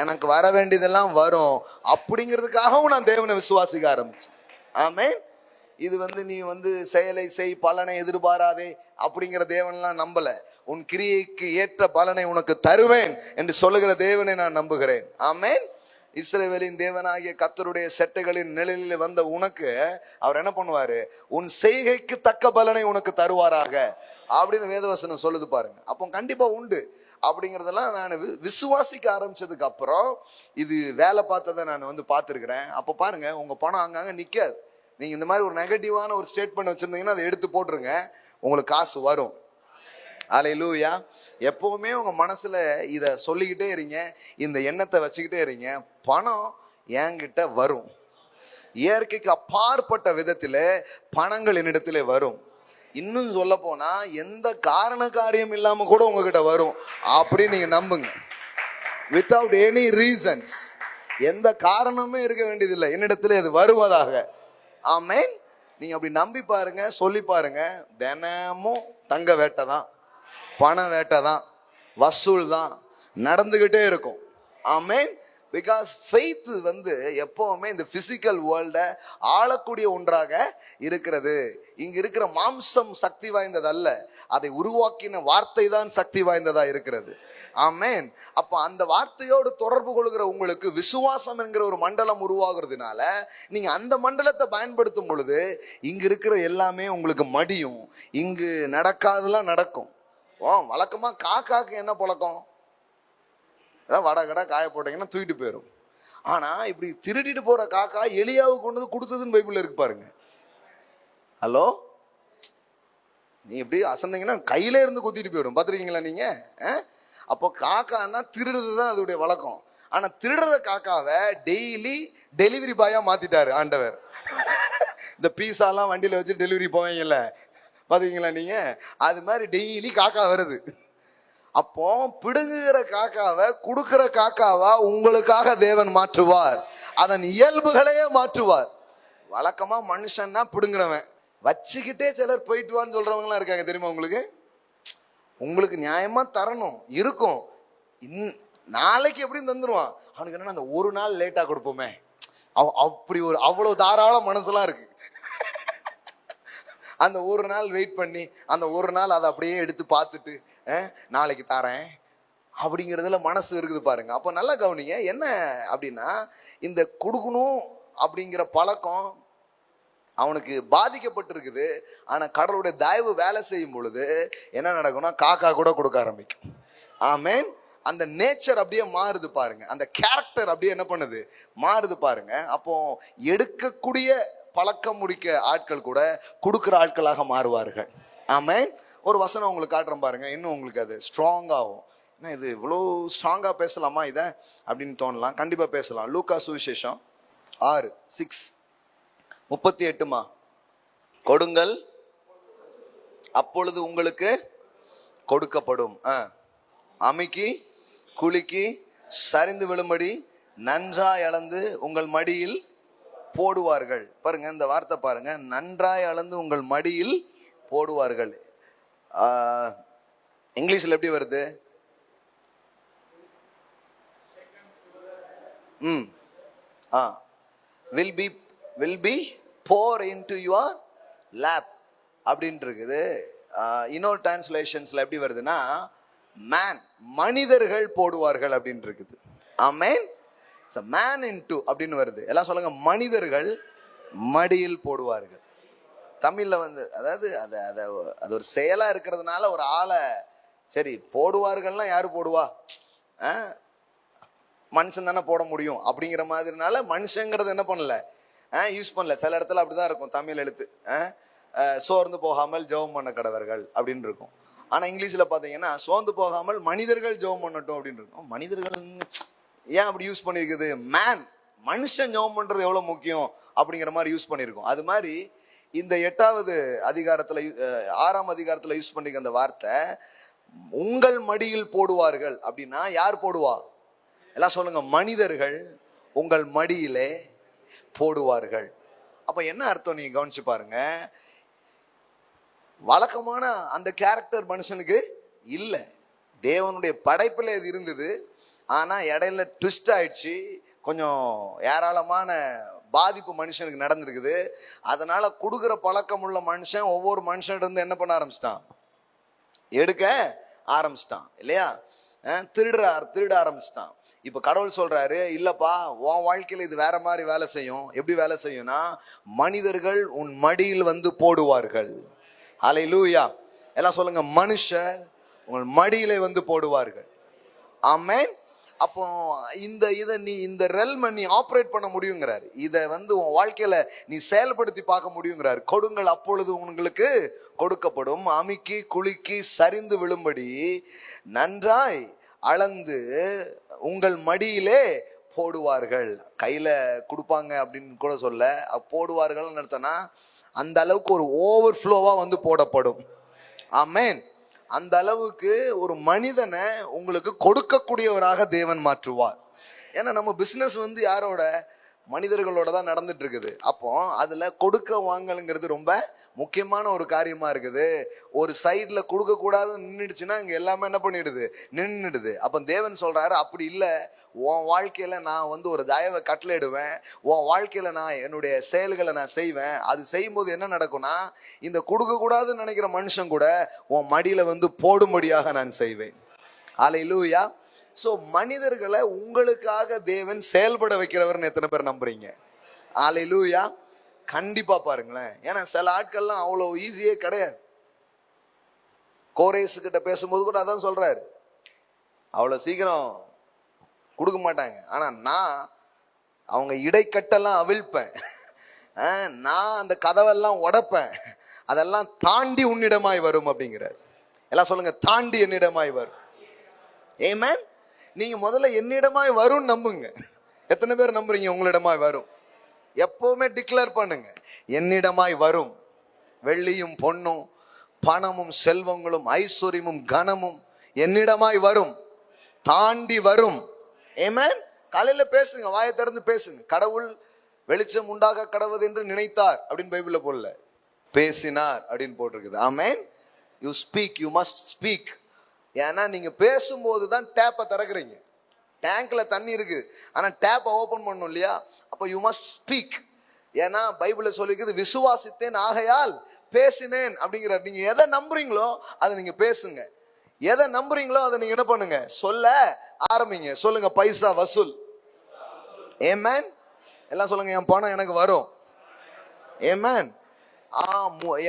எனக்கு வர வேண்டியதெல்லாம் வரும் அப்படிங்கிறதுக்காகவும் நான் தேவனை விசுவாசிக்க ஆரம்பிச்சேன். ஆமென். இது நீ செயலை செய், பலனை எதிர்பாராதே அப்படிங்கிற தேவன்லாம் நம்பல. உன் கிரியைக்கு ஏற்ற பலனை உனக்கு தருவேன் என்று சொல்லுகிற தேவனை நான் நம்புகிறேன். ஆமென். இஸ்ரவேலின் தேவனாகிய கர்த்தருடைய செட்டைகளின் நிழலில் வந்த உனக்கு அவர் என்ன பண்ணுவாரு, உன் செய்கைக்கு தக்க பலனை உனக்கு தருவாராக அப்படின்னு வேதவசனம் சொல்லுது பாருங்க. அப்போ கண்டிப்பா உண்டு அப்படிங்கிறதெல்லாம் நான் விசுவாசிக்க ஆரம்பிச்சதுக்கு அப்புறம் இது வேலை பார்த்ததை நான் பார்த்துருக்கிறேன். அப்போ பாருங்க, உங்க பணம் அங்கங்க நிக்காது. நீங்க இந்த மாதிரி ஒரு நெகட்டிவான ஒரு ஸ்டேட்மெண்ட் வச்சிருந்தீங்கன்னா அதை எடுத்து போட்டுருங்க, உங்களுக்கு காசு வரும். அல்லேலூயா. எப்பவுமே உங்க மனசுல இத சொல்லிக்கிட்டே இருங்க, இந்த எண்ணத்தை வச்சுக்கிட்டே இருங்க, பணம் என்கிட்ட வரும். இயற்கைக்கு அப்பாற்பட்ட விதத்துல பணங்கள் என்னிடத்துல வரும். இன்னும் சொல்ல போனா எந்த காரண காரியம் இல்லாம கூட உங்ககிட்ட வரும் அப்படின்னு நீங்க நம்புங்க. வித்தவுட் எனி ரீசன்ஸ், எந்த காரணமே இருக்க வேண்டியதில்லை, என்னிடத்துல அது வருவதாக. ஆமென். நீங்க அப்படி நம்பி பாருங்க, சொல்லி பாருங்க. தினமும் தங்க வேட்டை தான், பண வேட்டை தான், வசூல் தான் நடந்துகிட்டே இருக்கும். ஆமென். பிகாஸ் ஃபெய்த் எப்பவுமே இந்த பிசிக்கல் வேர்ல்ட ஆளக்கூடிய ஒன்றாக இருக்கிறது. இங்க இருக்கிற மாம்சம் சக்தி வாய்ந்தது அல்ல, அதை உருவாக்கின வார்த்தை தான் சக்தி வாய்ந்ததா இருக்கிறது. ஆமென். அப்ப அந்த வார்த்தையோடு தொடர்பு கொள்கிற உங்களுக்கு விசுவாசம் என்கிற ஒரு மண்டலம் உருவாகிறதுனால நீங்க அந்த மண்டலத்தை பயன்படுத்தும் பொழுது இங்க இருக்கிற எல்லாமே உங்களுக்கு மடியும், இங்கு நடக்காதெல்லாம் நடக்கும். வழக்கமா காக்காக்கு என்ன பழக்கம், வடை கடை காய போட்டீங்கன்னா தூக்கிட்டு போயிடும். ஆனா இப்படி திருடிட்டு போற காக்கா எலியாவுக்கு கொண்டு கொடுத்ததுன்னு பைபிள்ல இருக்கு பாருங்க. ஹலோ, நீ எப்படி அசந்தீங்கன்னா கையில இருந்து கொத்திட்டு போயிடும், பாத்துருக்கீங்களா நீங்க? அப்போ காக்கான்னா திருடுறது தான் அதோடைய வழக்கம். ஆனா திருடுற காக்காவை டெய்லி டெலிவரி பாயா மாத்திட்டாரு ஆண்டவர். இந்த பீஸாலாம் வண்டியில வச்சு டெலிவரி போவீங்கல்ல, பாத்தீங்களா நீங்க? அது மாதிரி டெய்லி காக்கா வருது. அப்போ பிடுங்குகிற காக்காவை கொடுக்கிற காக்காவா உங்களுக்காக தேவன் மாற்றுவார். அதன் இயல்புகளையே மாற்றுவார். வழக்கமா மனுஷன்னா பிடுங்குறவன், வச்சுக்கிட்டே சிலர் போயிட்டு வான்னு சொல்றவங்க எல்லாம் இருக்காங்க தெரியுமா உங்களுக்கு? உங்களுக்கு நியாயமா தரணும் இருக்கும், நாளைக்கு எப்படியும் தந்துருவான். அவனுக்கு என்ன அந்த ஒரு நாள் லேட்டா கொடுப்போமே, அப்படி ஒரு அவ்வளவு தாராள மனசுலாம் இருக்கு. அந்த ஒரு நாள் வெயிட் பண்ணி அந்த ஒரு நாள் அதை அப்படியே எடுத்து பார்த்துட்டு நாளைக்கு தரேன் அப்படிங்கிறதுல மனசு இருக்குது பாருங்க. அப்போ நல்லா கவனிங்க, என்ன அப்படின்னா இந்த கொடுக்கணும் அப்படிங்கிற பழக்கம் அவனுக்கு பாதிக்கப்பட்டிருக்குது. ஆனா கடவுளுடைய தயவு வேலை செய்யும் பொழுது என்ன நடக்கும்னா காக்கா கூட கொடுக்க ஆரம்பிக்கும். ஆமேன். அந்த நேச்சர் அப்படியே மாறுது பாருங்க, அந்த கேரக்டர் அப்படியே என்ன பண்ணுது, மாறுது பாருங்க. அப்போ எடுக்கக்கூடிய பழக்கம் முடிக்க ஆட்கள் கூட கொடுக்குற ஆட்களாக மாறுவார்கள். ஆமேன். ஒரு வசனம் உங்களுக்கு காட்டுறேன் பாருங்க, இன்னும் உங்களுக்கு அது ஸ்ட்ராங் ஆகும். என்ன இது இவ்வளோ ஸ்ட்ராங்கா பேசலாமா இதை அப்படின்னு தோணலாம். கண்டிப்பா பேசலாம். லூக்கா சுவிசேஷம் 6:38 கொடுங்கள் அப்பொழுது உங்களுக்கு கொடுக்கப்படும், அமுக்கி குலுக்கி சரிந்து விழும்படி நன்றாய் அளந்து உங்கள் மடியில் போடுவார்கள். பாருங்க இந்த வார்த்தை பாருங்க, நன்றாய் அளந்து உங்கள் மடியில் போடுவார்கள். இங்கிலீஷ்ல எப்படி வருது? will be pour into your lap அப்படின்னு இருக்குது. இன்னொரு டிரான்ஸ்லேஷன்ஸ்ல எப்படி வருதுன்னா மேன், மனிதர்கள் போடுவார்கள் அப்படின்னு இருக்குது. ஆமென். மேன் இன்டு அப்படின்னு வருது. எல்லாம் சொல்லுங்க, மனிதர்கள் மடியில் போடுவார்கள். தமிழ்ல வந்து அதாவது அது ஒரு செயலா இருக்கிறதுனால ஒரு ஆளை சரி போடுவார்கள்னா யாரு போடுவா, மனுஷன் தானே போட முடியும் அப்படிங்கிற மாதிரினால மனுஷங்கிறது என்ன பண்ணல, யூஸ் பண்ணல. சில இடத்துல அப்படிதான் இருக்கும் தமிழ் எழுத்து, சோர்ந்து போகாமல் ஜெபம் பண்ண கடவர்கள் அப்படின்னு இருக்கும். ஆனா இங்கிலீஷ்ல பாத்தீங்கன்னா சோர்ந்து போகாமல் மனிதர்கள் ஜெபம் பண்ணட்டும் அப்படின்னு இருக்கும். மனிதர்கள் ஏன் அப்படி யூஸ் பண்ணிருக்குது? மேன், மனுஷன் ஜெபம் பண்றது எவ்வளவு முக்கியம் அப்படிங்கிற மாதிரி யூஸ் பண்ணிருக்கோம். அது மாதிரி இந்த 8வது அதிகாரத்துல 6ஆம் அதிகாரத்துல யூஸ் பண்ணிருக்க அந்த வார்த்தை உங்கள் மடியில் போடுவார்கள் அப்படின்னா யார் போடுவா? எல்லாம் சொல்லுங்க, மனிதர்கள் உங்கள் மடியிலே போடுவார்கள். அப்ப என்ன அர்த்தம் நீங்க கவனிச்சு பாருங்க. வழக்கமான அந்த கேரக்டர் மனுஷனுக்கு இல்ல, தேவனுடைய படைப்புல இது இருந்தது. ஆனா இடையில ட்விஸ்ட் ஆயிடுச்சு, கொஞ்சம் ஏராளமான பாதிப்பு மனுஷனுக்கு நடந்திருக்குது. அதனால கொடுக்குற பழக்கம் உள்ள மனுஷன் ஒவ்வொரு மனுஷன் இருந்து என்ன பண்ண ஆரம்பிச்சிட்டான், எடுக்க ஆரம்பிச்சிட்டான் இல்லையா? திருட ஆரம்பிச்சிட்டான். இப்ப கடவுள் சொல்றாரு, இல்லப்பா உன் வாழ்க்கையில இது வேற மாதிரி வேலை செய்யும். எப்படி வேலை செய்யும்னா மனிதர்கள் உன் மடியில் வந்து போடுவார்கள். அல்லேலூயா. எல்லாம் சொல்லுங்க, மனுஷர் உங்கள் மடியிலே வந்து போடுவார்கள். ஆமென். அப்போ இதை நீ இந்த ரெல்மை நீ ஆப்ரேட் பண்ண முடியுங்கிறாரு. இதை வந்து உன் வாழ்க்கையில நீ செயல்படுத்தி பார்க்க முடியுங்கிறாரு. கொடுங்கள் அப்பொழுது உங்களுக்கு கொடுக்கப்படும், அமுக்கி குலுக்கி சரிந்து விழும்படி நன்றாய் அளந்து உங்கள் மடியிலே போடுவார்கள். கையில கொடுப்பாங்க அப்படின்னு கூட சொல்ல, போடுவார்கள் அர்த்தம்னா அந்த அளவுக்கு ஒரு ஓவர்ஃப்ளோவா வந்து போடப்படும். ஆமென். அந்த அளவுக்கு ஒரு மனிதனை உங்களுக்கு கொடுக்கக்கூடியவராக தேவன் மாற்றுவார். ஏன்னா நம்ம பிசினஸ் வந்து யாரோட, மனிதர்களோட தான் நடந்துட்டு இருக்குது. அப்போ அதுல கொடுக்க வாங்கலுங்கிறது ரொம்ப முக்கியமான ஒரு காரியமா இருக்குது. ஒரு சைட்ல கொடுக்க கூடாது நின்றுடுச்சுன்னா இங்க எல்லாமே என்ன பண்ணிடுது, நின்றுடுது. அப்ப தேவன் சொல்றாரு, அப்படி இல்லை, உன் வாழ்க்கையில நான் வந்து ஒரு தயவை கட்டளையிடுவேன், உன் வாழ்க்கையில நான் என்னுடைய செயல்களை நான் செய்வேன். அது செய்யும்போது என்ன நடக்கும்னா இந்த கொடுக்க கூடாதுன்னு நினைக்கிற மனுஷன் கூட உன் மடியில வந்து போடும்படியாக நான் செய்வேன். அல்லேலூயா. சோ மனிதர்களை உங்களுக்காக தேவன் செயல்பட வைக்கிறவர்னு எத்தனை பேர் நம்புறீங்க? அல்லேலூயா. கண்டிப்பா பாருங்களேன். ஏன்னா சில ஆட்கள்லாம் அவ்வளவு ஈஸியே கிடையாது. கோரேசு கிட்ட பேசும்போது கூட அதான் சொல்றாரு, அவ்வளவு சீக்கிரம் கொடுக்க மாட்டாங்க. ஆனா நான் அவங்க இடைக்கட்டெல்லாம் அவிழ்ப்பேன், நான் அந்த கதவெல்லாம் உடைப்பேன், அதெல்லாம் தாண்டி உன்னிடமாய் வரும் அப்படிங்கிறார். எல்லாம் சொல்லுங்க, தாண்டி என்னிடமாய் வரும். ஆமென். நீங்க முதல்ல என்னிடமாய் வரும் நம்புங்க. எத்தனை பேர் நம்புறீங்க உங்களிடமாய் வரும்? எப்பவுமே டிக்ளேர் பண்ணுங்க, என்னிடமாய் வரும். வெள்ளியும் பொன்னும் பணமும் செல்வங்களும் ஐஸ்வர்யமும் கனமும் என்னிடமாய் வரும், தாண்டி வரும். ஆமென். காலையில பேசுங்க, வாயை திறந்து பேசுங்க. கடவுள் வெளிச்சம் உண்டாக கடவுது என்று நினைத்தார் அப்படின்னு பைபிள்ல போடல, பேசினார் அப்படின்னு போட்டிருக்குது. Amen. You speak, you must speak. ஏன்னா நீங்க பேசும்போது தான் டேப்பை திறக்கிறீங்க. டேங்க்ல தண்ணி இருக்கு, ஆனா டேப்பை ஓபன் பண்ணணும் இல்லையா? அப்போ யூ மஸ்ட் ஸ்பீக். ஏன்னா பைபிள்ல சொல்லிக்குது, விசுவாசித்தேன் ஆகையால் பேசினேன் அப்படிங்கிறார். நீங்க எதை நம்புறீங்களோ அதை நீங்க பேசுங்க. எதை நம்புறீங்களோ அதை நீங்க என்ன பண்ணுங்க, சொல்ல ஆரம்பிங்க. சொல்லுங்க, பைசா வசூல். ஆமென். எல்லாம் சொல்லுங்க, என் பணம் எனக்கு வரும். ஆமென்.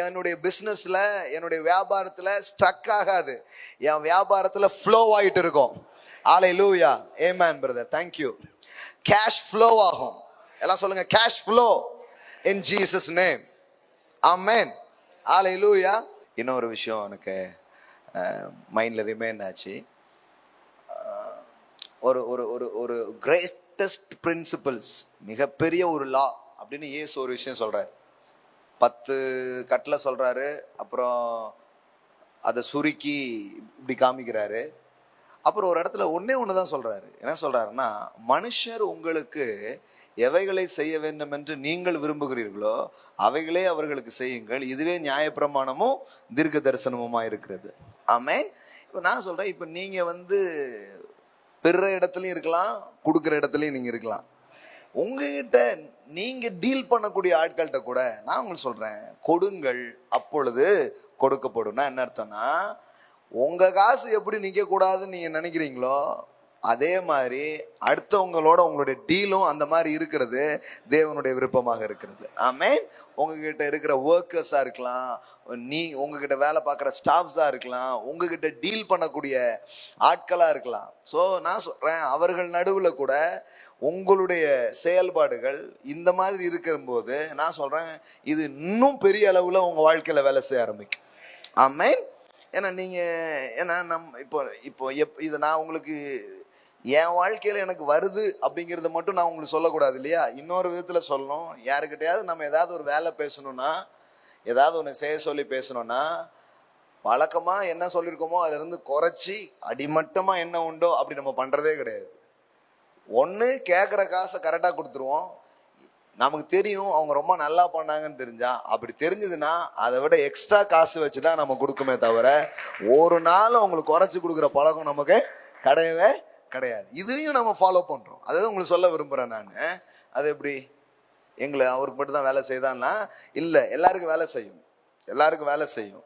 என்னுடைய பிசினஸ்ல, என்னுடைய வியாபாரத்துல ஸ்ட்ரக் ஆகாது, என் வியாபாரத்துல ஃப்ளோ ஆயிட்டு இருக்கும். Hallelujah. Amen brother, thank you. Cash flow ஆகும். எல்லாம் சொல்லுங்க, cash flow in Jesus name. Amen. Hallelujah. இன்னொரு விஷயம் எனக்கு மைண்ட்ல ரிமைண்ட் ஆச்சு. ஒரு ஒரு ஒரு ஒரு கிரேட்டஸ்ட் பிரின்சிபல்ஸ், மிகப்பெரிய ஒரு லா அப்படின்னு இயேசு ஒரு விஷயம் சொல்றாரு. 10 கட்டளை சொல்றாரு, அப்புறம் அதை சுருக்கி இப்படி காமிக்கிறாரு. அப்புறம் ஒரு இடத்துல ஒன்னே ஒண்ணுதான் சொல்றாரு. என்ன சொல்றாருன்னா, மனுஷர் உங்களுக்கு எவைகளை செய்ய வேண்டும் என்று நீங்கள் விரும்புகிறீர்களோ அவைகளே அவர்களுக்கு செய்யுங்கள், இதுவே நியாயப்பிரமாணமும் தீர்க்க தரிசனமுமா இருக்கிறது. ஆமென். இப்போ நான் சொல்றேன், இப்போ நீங்க பெற இடத்துலயும் இருக்கலாம், கொடுக்குற இடத்துலயும் நீங்க இருக்கலாம். உங்ககிட்ட நீங்க டீல் பண்ணக்கூடிய ஆட்கள்கிட்ட கூட நான் உங்களுக்கு சொல்றேன், கொடுங்கள் அப்பொழுது கொடுக்கப்படும். என்ன அர்த்தம்னா, உங்க காசு எப்படி நிக்க கூடாதுன்னு நீங்க நினைக்கிறீங்களோ அதே மாதிரி அடுத்தவங்களோட உங்களுடைய டீலும் அந்த மாதிரி இருக்கிறது தேவனுடைய விருப்பமாக இருக்கிறது. ஆமென். உங்ககிட்ட இருக்கிற ஒர்க்கர்ஸா இருக்கலாம், உங்ககிட்ட வேலை பார்க்குற ஸ்டாஃப்ஸா இருக்கலாம், உங்ககிட்ட டீல் பண்ணக்கூடிய ஆட்களா இருக்கலாம். ஸோ நான் சொல்றேன், அவர்கள் நடுவில் கூட உங்களுடைய செயல்பாடுகள் இந்த மாதிரி இருக்கும்போது நான் சொல்றேன், இது இன்னும் பெரிய அளவுல உங்க வாழ்க்கையில வேலை செய்ய ஆரம்பிக்கும். ஆமென். ஏன்னா இப்போ இதை நான் உங்களுக்கு என் வாழ்க்கையில எனக்கு வருது அப்படிங்கிறத மட்டும் நான் உங்களுக்கு சொல்லக்கூடாது இல்லையா? இன்னொரு விதத்துல சொல்லணும். யாருக்கிட்டையாவது நம்ம ஏதாவது ஒரு வேலை பேசணும்னா, ஏதாவது ஒன்று செய்ய சொல்லி பேசணும்னா, வழக்கமா என்ன சொல்லியிருக்கோமோ அதுல இருந்து குறைச்சி அடிமட்டமா என்ன உண்டோ அப்படி நம்ம பண்றதே கிடையாது. ஒன்று கேட்குற காசை கரெக்டாக கொடுத்துருவோம். நமக்கு தெரியும் அவங்க ரொம்ப நல்லா பண்ணாங்கன்னு தெரிஞ்சா, அப்படி தெரிஞ்சதுன்னா அதை விட எக்ஸ்ட்ரா காசு வச்சு தான் நம்ம கொடுக்குமே தவிர ஒரு நாள் அவங்களுக்கு குறைச்சி கொடுக்குற பழக்கம் நமக்கு கிடையவே கிடையாது. இதையும் நம்ம ஃபாலோ பண்றோம். அதாவது உங்களுக்கு சொல்ல விரும்புறேன் நான். அது எப்படி, எங்களை அவருக்கு மட்டும் தான் வேலை செய்தான்னா இல்லை, எல்லாருக்கும் வேலை செய்யும். எல்லாருக்கும் வேலை செய்யும்.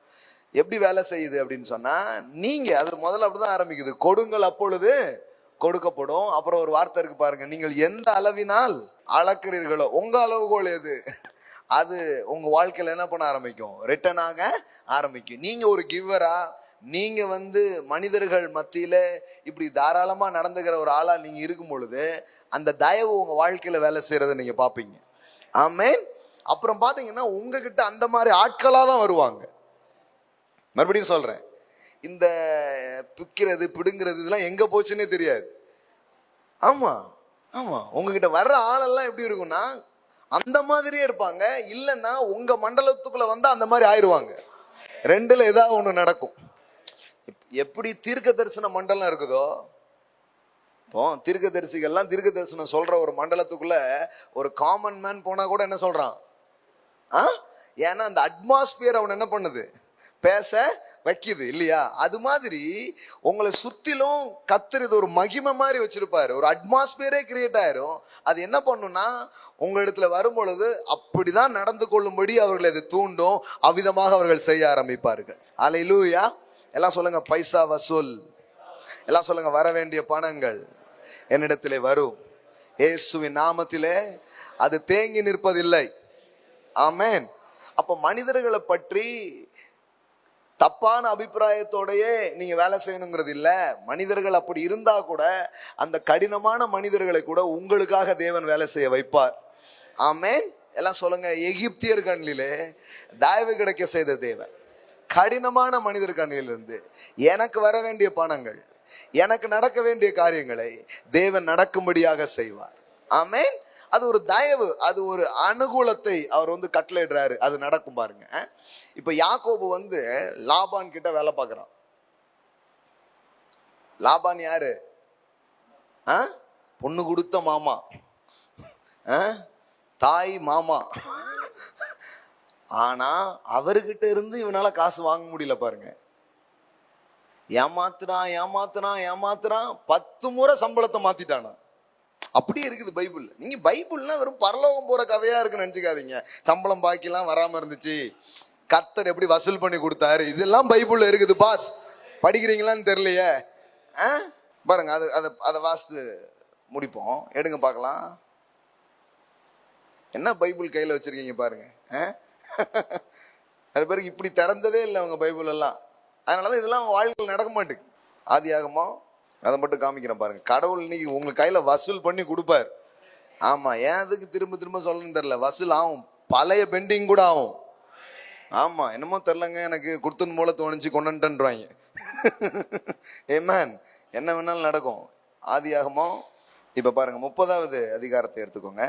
எப்படி வேலை செய்யுது அப்படின்னு சொன்னா, நீங்க அது முதல்ல அப்படிதான் ஆரம்பிக்குது, கொடுங்கள் அப்பொழுது கொடுக்கப்படும். அப்புறம் ஒரு வார்த்தை இருக்கு பாருங்க, நீங்கள் எந்த அளவினால் அளக்கிறீர்களோ உங்க அளவுகோல் எது அது உங்க வாழ்க்கையில என்ன பண்ண ஆரம்பிக்கும், ரிட்டர்ன் ஆக ஆரம்பிக்கும். நீங்க ஒரு கிவ்வரா, நீங்க மனிதர்கள் மத்தியில இப்படி தாராளமா நடந்துக்கிற ஒரு ஆளா நீங்க இருக்கும் பொழுது அந்த தயவு உங்க வாழ்க்கையில வேலை செய்யறதை நீங்க பாப்பீங்க. ஆமென். அப்புறம் பாத்தீங்கன்னா உங்ககிட்ட அந்த மாதிரி ஆட்களா தான் வருவாங்க. மறுபடியும் சொல்றேன், இந்த பிக்கிறது பிடுங்கிறது இதெல்லாம் எங்க போச்சுன்னே தெரியாது. ஆமா ஆமா, உங்ககிட்ட வர்ற ஆளெல்லாம் எப்படி இருக்கும்னா அந்த மாதிரியே இருப்பாங்க, இல்லைன்னா உங்க மண்டலத்துக்குள்ள வந்தா அந்த மாதிரி ஆயிடுவாங்க. ரெண்டுல ஏதாவது ஒண்ணு நடக்கும். எப்படி தீர்க்க தரிசன மண்டலம் இருக்குதோ, இப்போ தீர்க்க தரிசிகள்லாம் தீர்க்க தரிசனம் சொல்ற ஒரு மண்டலத்துக்குள்ள ஒரு காமன் மேன் போனா கூட என்ன சொல்றான், ஏன்னா அந்த அட்மாஸ்பியர் அவன் என்ன பண்ணுது, பேச வைக்குது இல்லையா? அது மாதிரி உங்களை சுத்திலும் கத்துறது ஒரு மகிமை மாதிரி வச்சிருப்பாரு, ஒரு அட்மாஸ்பியரே கிரியேட் ஆயிரும். அது என்ன பண்ணும்னா உங்க இடத்துல வரும் பொழுது அப்படிதான் நடந்து கொள்ளும்படி அவர்களை அது தூண்டும், அவ்விதமாக அவர்கள் செய்ய ஆரம்பிப்பார்கள். அல்லேலூயா. எல்லாம் சொல்லுங்க, பைசா வசூல். எல்லாம் சொல்லுங்க, வர வேண்டிய பணங்கள் என்னிடத்திலே வரும். இயேசுவின் நாமத்திலே அது தேங்கி நிற்பதில்லை. ஆமென். அப்ப மனிதர்களை பற்றி தப்பான அபிப்பிராயத்தோடயே நீங்க வேலை செய்யணுங்கிறது இல்ல. மனிதர்கள் அப்படி இருந்தா கூட அந்த கடினமான மனிதர்களை கூட உங்களுக்காக தேவன் வேலை செய்ய வைப்பார். ஆமென். எல்லாம் சொல்லுங்க, எகிப்தியர் கண்ணிலே தயவு கிடைக்க செய்த தேவன் கடினமான மனிதர் கண்ணிலிருந்து எனக்கு வர வேண்டிய பணங்கள், எனக்கு நடக்க வேண்டிய காரியங்களை தேவன் நடக்கும்படியாக செய்வார். ஆமென். அது ஒரு தயவு, அது ஒரு அனுகூலத்தை அவர் கட்டளையிடுறாரு, அது நடக்கும் பாருங்க. இப்ப யாக்கோபு லாபான் கிட்ட வேலை பார்க்கறான். லாபான் யாரு? பொண்ணு கொடுத்த மாமா, தாய் மாமா. ஆனா அவர்கிட்ட இருந்து இவனால காசு வாங்க முடியல பாருங்க. ஏமாத்துறான் ஏமாத்துறான் ஏமாத்துறான், 10 முறை சம்பளத்தை மாத்திட்டானா. அப்படியே இருக்குது பைபிள். நீங்க பைபிள்னா வெறும் பரலோகம் போற கதையா இருக்குன்னு நினைச்சுக்காதீங்க. சம்பளம் பாக்கிலாம் வராம இருந்துச்சு, கர்த்தர் எப்படி வசூல் பண்ணி கொடுத்தாரு, இதெல்லாம் பைபிள்ல இருக்குது பாஸ். படிக்கிறீங்களான்னு தெரியலையே. பாருங்க, அதை வாசித்து முடிப்போம். எடுங்க பார்க்கலாம். என்ன பைபிள் கையில வச்சிருக்கீங்க பாருங்க. அது பேருக்கு இப்படி திறந்ததே இல்லை அவங்க பைபிள் எல்லாம். அதனாலதான் இதெல்லாம் வாழ்க்கையில் நடக்க மாட்டேங்குது. ஆதியாகமம் அதை மட்டும் காமிக்கிறேன் பாருங்க. கடவுள் இன்னைக்கு உங்க கையில வசூல் பண்ணி கொடுப்பார். ஆமா, ஏன் அதுக்கு திரும்ப திரும்ப சொல்லணும்னு தெரியல. வசூல் ஆகும், பழைய பெண்டிங் கூட ஆகும். ஆமா, என்னமோ தெரிலங்க, எனக்கு கொடுத்துன்னு போல தோணுச்சு கொண்டுன்றாங்க. ஏமேன், என்ன வேணாலும் நடக்கும். ஆதியாகமம் இப்ப பாருங்க, 30வது அதிகாரத்தை எடுத்துக்கோங்க.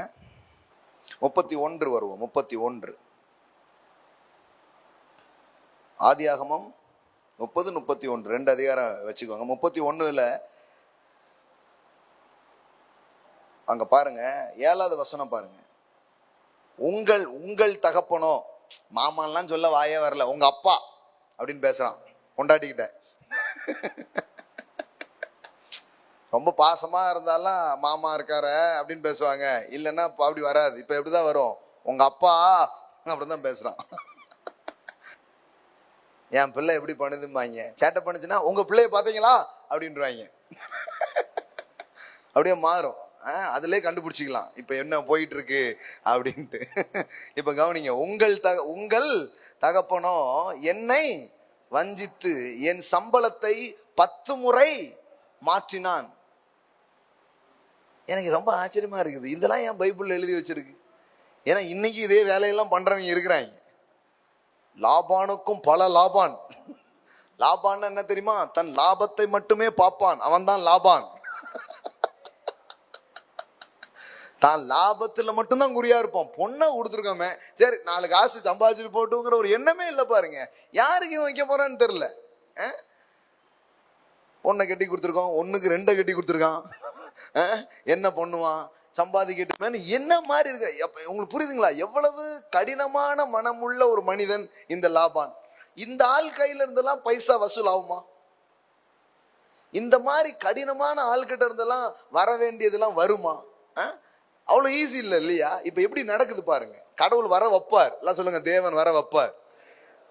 31 வருவோம். 31 ஆதியாகமம் 30, 31 2 அதிகாரம் வச்சுக்கோங்க. 31ல அங்க பாருங்க, 7வது வசனம் பாருங்க. உங்கள் தகப்பனோ, மாமான்லாம் சொல்ல வாயே வரல, உங்க அப்பா அப்படின்னு பேசுறான் கொண்டாட்டிக்கிட்ட. ரொம்ப பாசமா இருந்தாலும் மாமா இருக்கார அப்படின்னு பேசுவாங்க, இல்லைன்னா அப்படி வராது. இப்ப எப்படிதான் வரும், உங்க அப்பா அப்படிதான் பேசுறான். என் பிள்ளை எப்படி பண்ணுதும்பாங்க, சேட்டை பண்ணுச்சுன்னா உங்க பிள்ளைய பாத்தீங்களா அப்படின்றாங்க. அப்படியே மாறும். அதுலயே கண்டுபிடிச்சிக்கலாம் இப்ப என்ன போயிட்டு இருக்கு அப்படின்ட்டு. இப்ப கவனிங்க, உங்கள் தகப்பனோ என்னை வஞ்சித்து என் சம்பளத்தை 10 முறை மாற்றினான். எனக்கு ரொம்ப ஆச்சரியமா இருக்குது, இதெல்லாம் என் பைபிள்ல எழுதி வச்சிருக்கு. ஏன்னா இன்னைக்கு இதே வேலையெல்லாம் பண்றவங்க இருக்கிறாங்க. லாபானுக்கும் பல லாபான். லாபான் என்ன தெரியுமா, தன் லாபத்தை மட்டுமே பார்ப்பான், அவன் தான் லாபான். தான் லாபத்துல மட்டும்தான் குறியா இருப்பான். பொண்ணை கொடுத்துருக்கோமே, சரி 4 காசு சம்பாதிச்சுட்டு போட்டுங்கிற ஒரு எண்ணமே இல்லை பாருங்க. யாருக்கு வைக்க போறான்னு தெரியல. பொண்ணை கட்டி கொடுத்துருக்கோம், 1க்கு 2 கட்டி கொடுத்துருக்கான். என்ன பண்ணுவான், சம்பாதிக்கட்டுமே என்ன மாதிரி இருக்கு. உங்களுக்கு புரியுதுங்களா எவ்வளவு கடினமான மனமுள்ள ஒரு மனிதன் இந்த லாபான். இந்த ஆள் கையில இருந்தெல்லாம் பைசா வசூல் ஆகுமா? இந்த மாதிரி கடினமான ஆள்கிட்ட இருந்தெல்லாம் வர வேண்டியதெல்லாம் வருமா? அவ்வளவு ஈஸி இல்லை இல்லையா? இப்ப எப்படி நடக்குது பாருங்க. கடவுள் வர வைப்பார், எல்லாம் சொல்லுங்க, தேவன் வர வைப்பார்.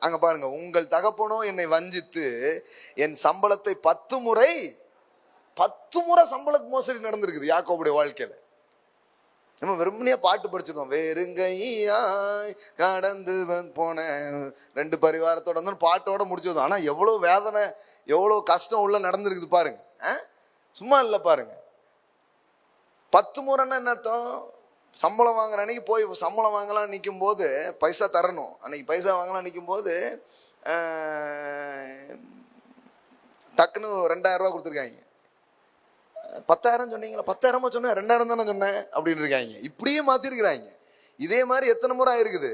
அங்க பாருங்க, உங்கள் தகப்பனோ என்னை வஞ்சித்து என் சம்பளத்தை 10 முறை சம்பள மோசடி நடந்திருக்குது யாக்கோபுடைய வாழ்க்கையில. நம்ம வெறுமனையா பாட்டு படிச்சிருக்கோம், வேறுங்கையாய் கடந்து போன 2 பரிவாரத்தோட வந்து பாட்டோட முடிச்சிருந்தோம். ஆனா எவ்வளவு வேதனை, எவ்வளவு கஷ்டம் உள்ள நடந்திருக்குது பாருங்க. சும்மா இல்ல பாருங்க. 10 முறைன்னா என்ன அர்த்தம்? சம்பளம் வாங்குற அன்னைக்கு போய் சம்பளம் வாங்கலாம் நிற்கும் போது பைசா தரணும். அன்னைக்கு பைசா வாங்கலாம் நிற்கும் போது டக்குன்னு 2000 ரூபா கொடுத்துருக்காங்க. 10,000 சொன்னீங்களா, 10,000 சொன்னேன், 2,000 தானே சொன்னேன் அப்படின்னு இருக்காங்க. இப்படியே மாத்திருக்கிறாங்க. இதே மாதிரி எத்தனை முறை ஆயிருக்குது?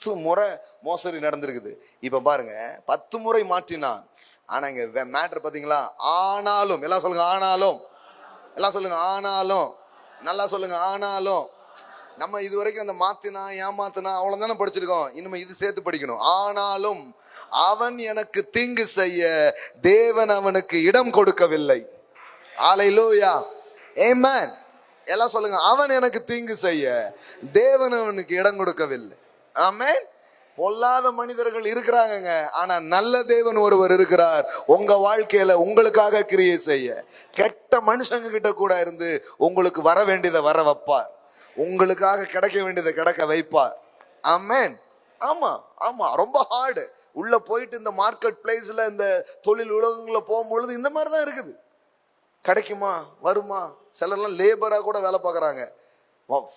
10 முறை மோசடி நடந்திருக்குது. இப்ப பாருங்க, 10 முறை மாற்றினான். ஆனா இங்க மேட்டர் பாத்தீங்களா? ஆனாலும், எல்லாம் சொல்லுங்க ஆனாலும், எல்லாம் சொல்லுங்க ஆனாலும், நல்லா சொல்லுங்க ஆனாலும். நம்ம இது வரைக்கும் அந்த மாத்தினா ஏமாத்தினா அவ்வளவு தானே படிச்சிருக்கோம். இனிமே இது சேர்த்து படிக்கணும். ஆனாலும் அவன் எனக்கு தீங்கு செய்ய தேவன் அவனுக்கு இடம் கொடுக்கவில்லை. அல்லேலூயா, ஆமென். எல்லாம் சொல்லுங்க, அவன் எனக்கு தீங்கு செய்ய தேவன் அவனுக்கு இடம் கொடுக்கவில்லை. ஆமென். பொல்லாத மனிதர்கள் இருக்கிறாங்க, ஆனா நல்ல தேவன் ஒருவர் இருக்கிறார் உங்க வாழ்க்கையில உங்களுக்காக கிரியை செய்ய. கெட்ட மனுஷங்க கிட்ட கூட இருந்து உங்களுக்கு வர வேண்டியதை வர வைப்பார், உங்களுக்காக கிடைக்க வேண்டியதை கிடைக்க வைப்பார். ஆமென். ஆமா ஆமா, ரொம்ப ஹார்டு. உள்ள போயிட்டு இந்த மார்க்கெட் பிளேஸ்ல இந்த தொழில் உலகங்களை போகும்பொழுது இந்த மாதிரிதான் இருக்குது. கிடைக்குமா வருமா? சிலர்லாம் லேபரா கூட வேலை பார்க்குறாங்க.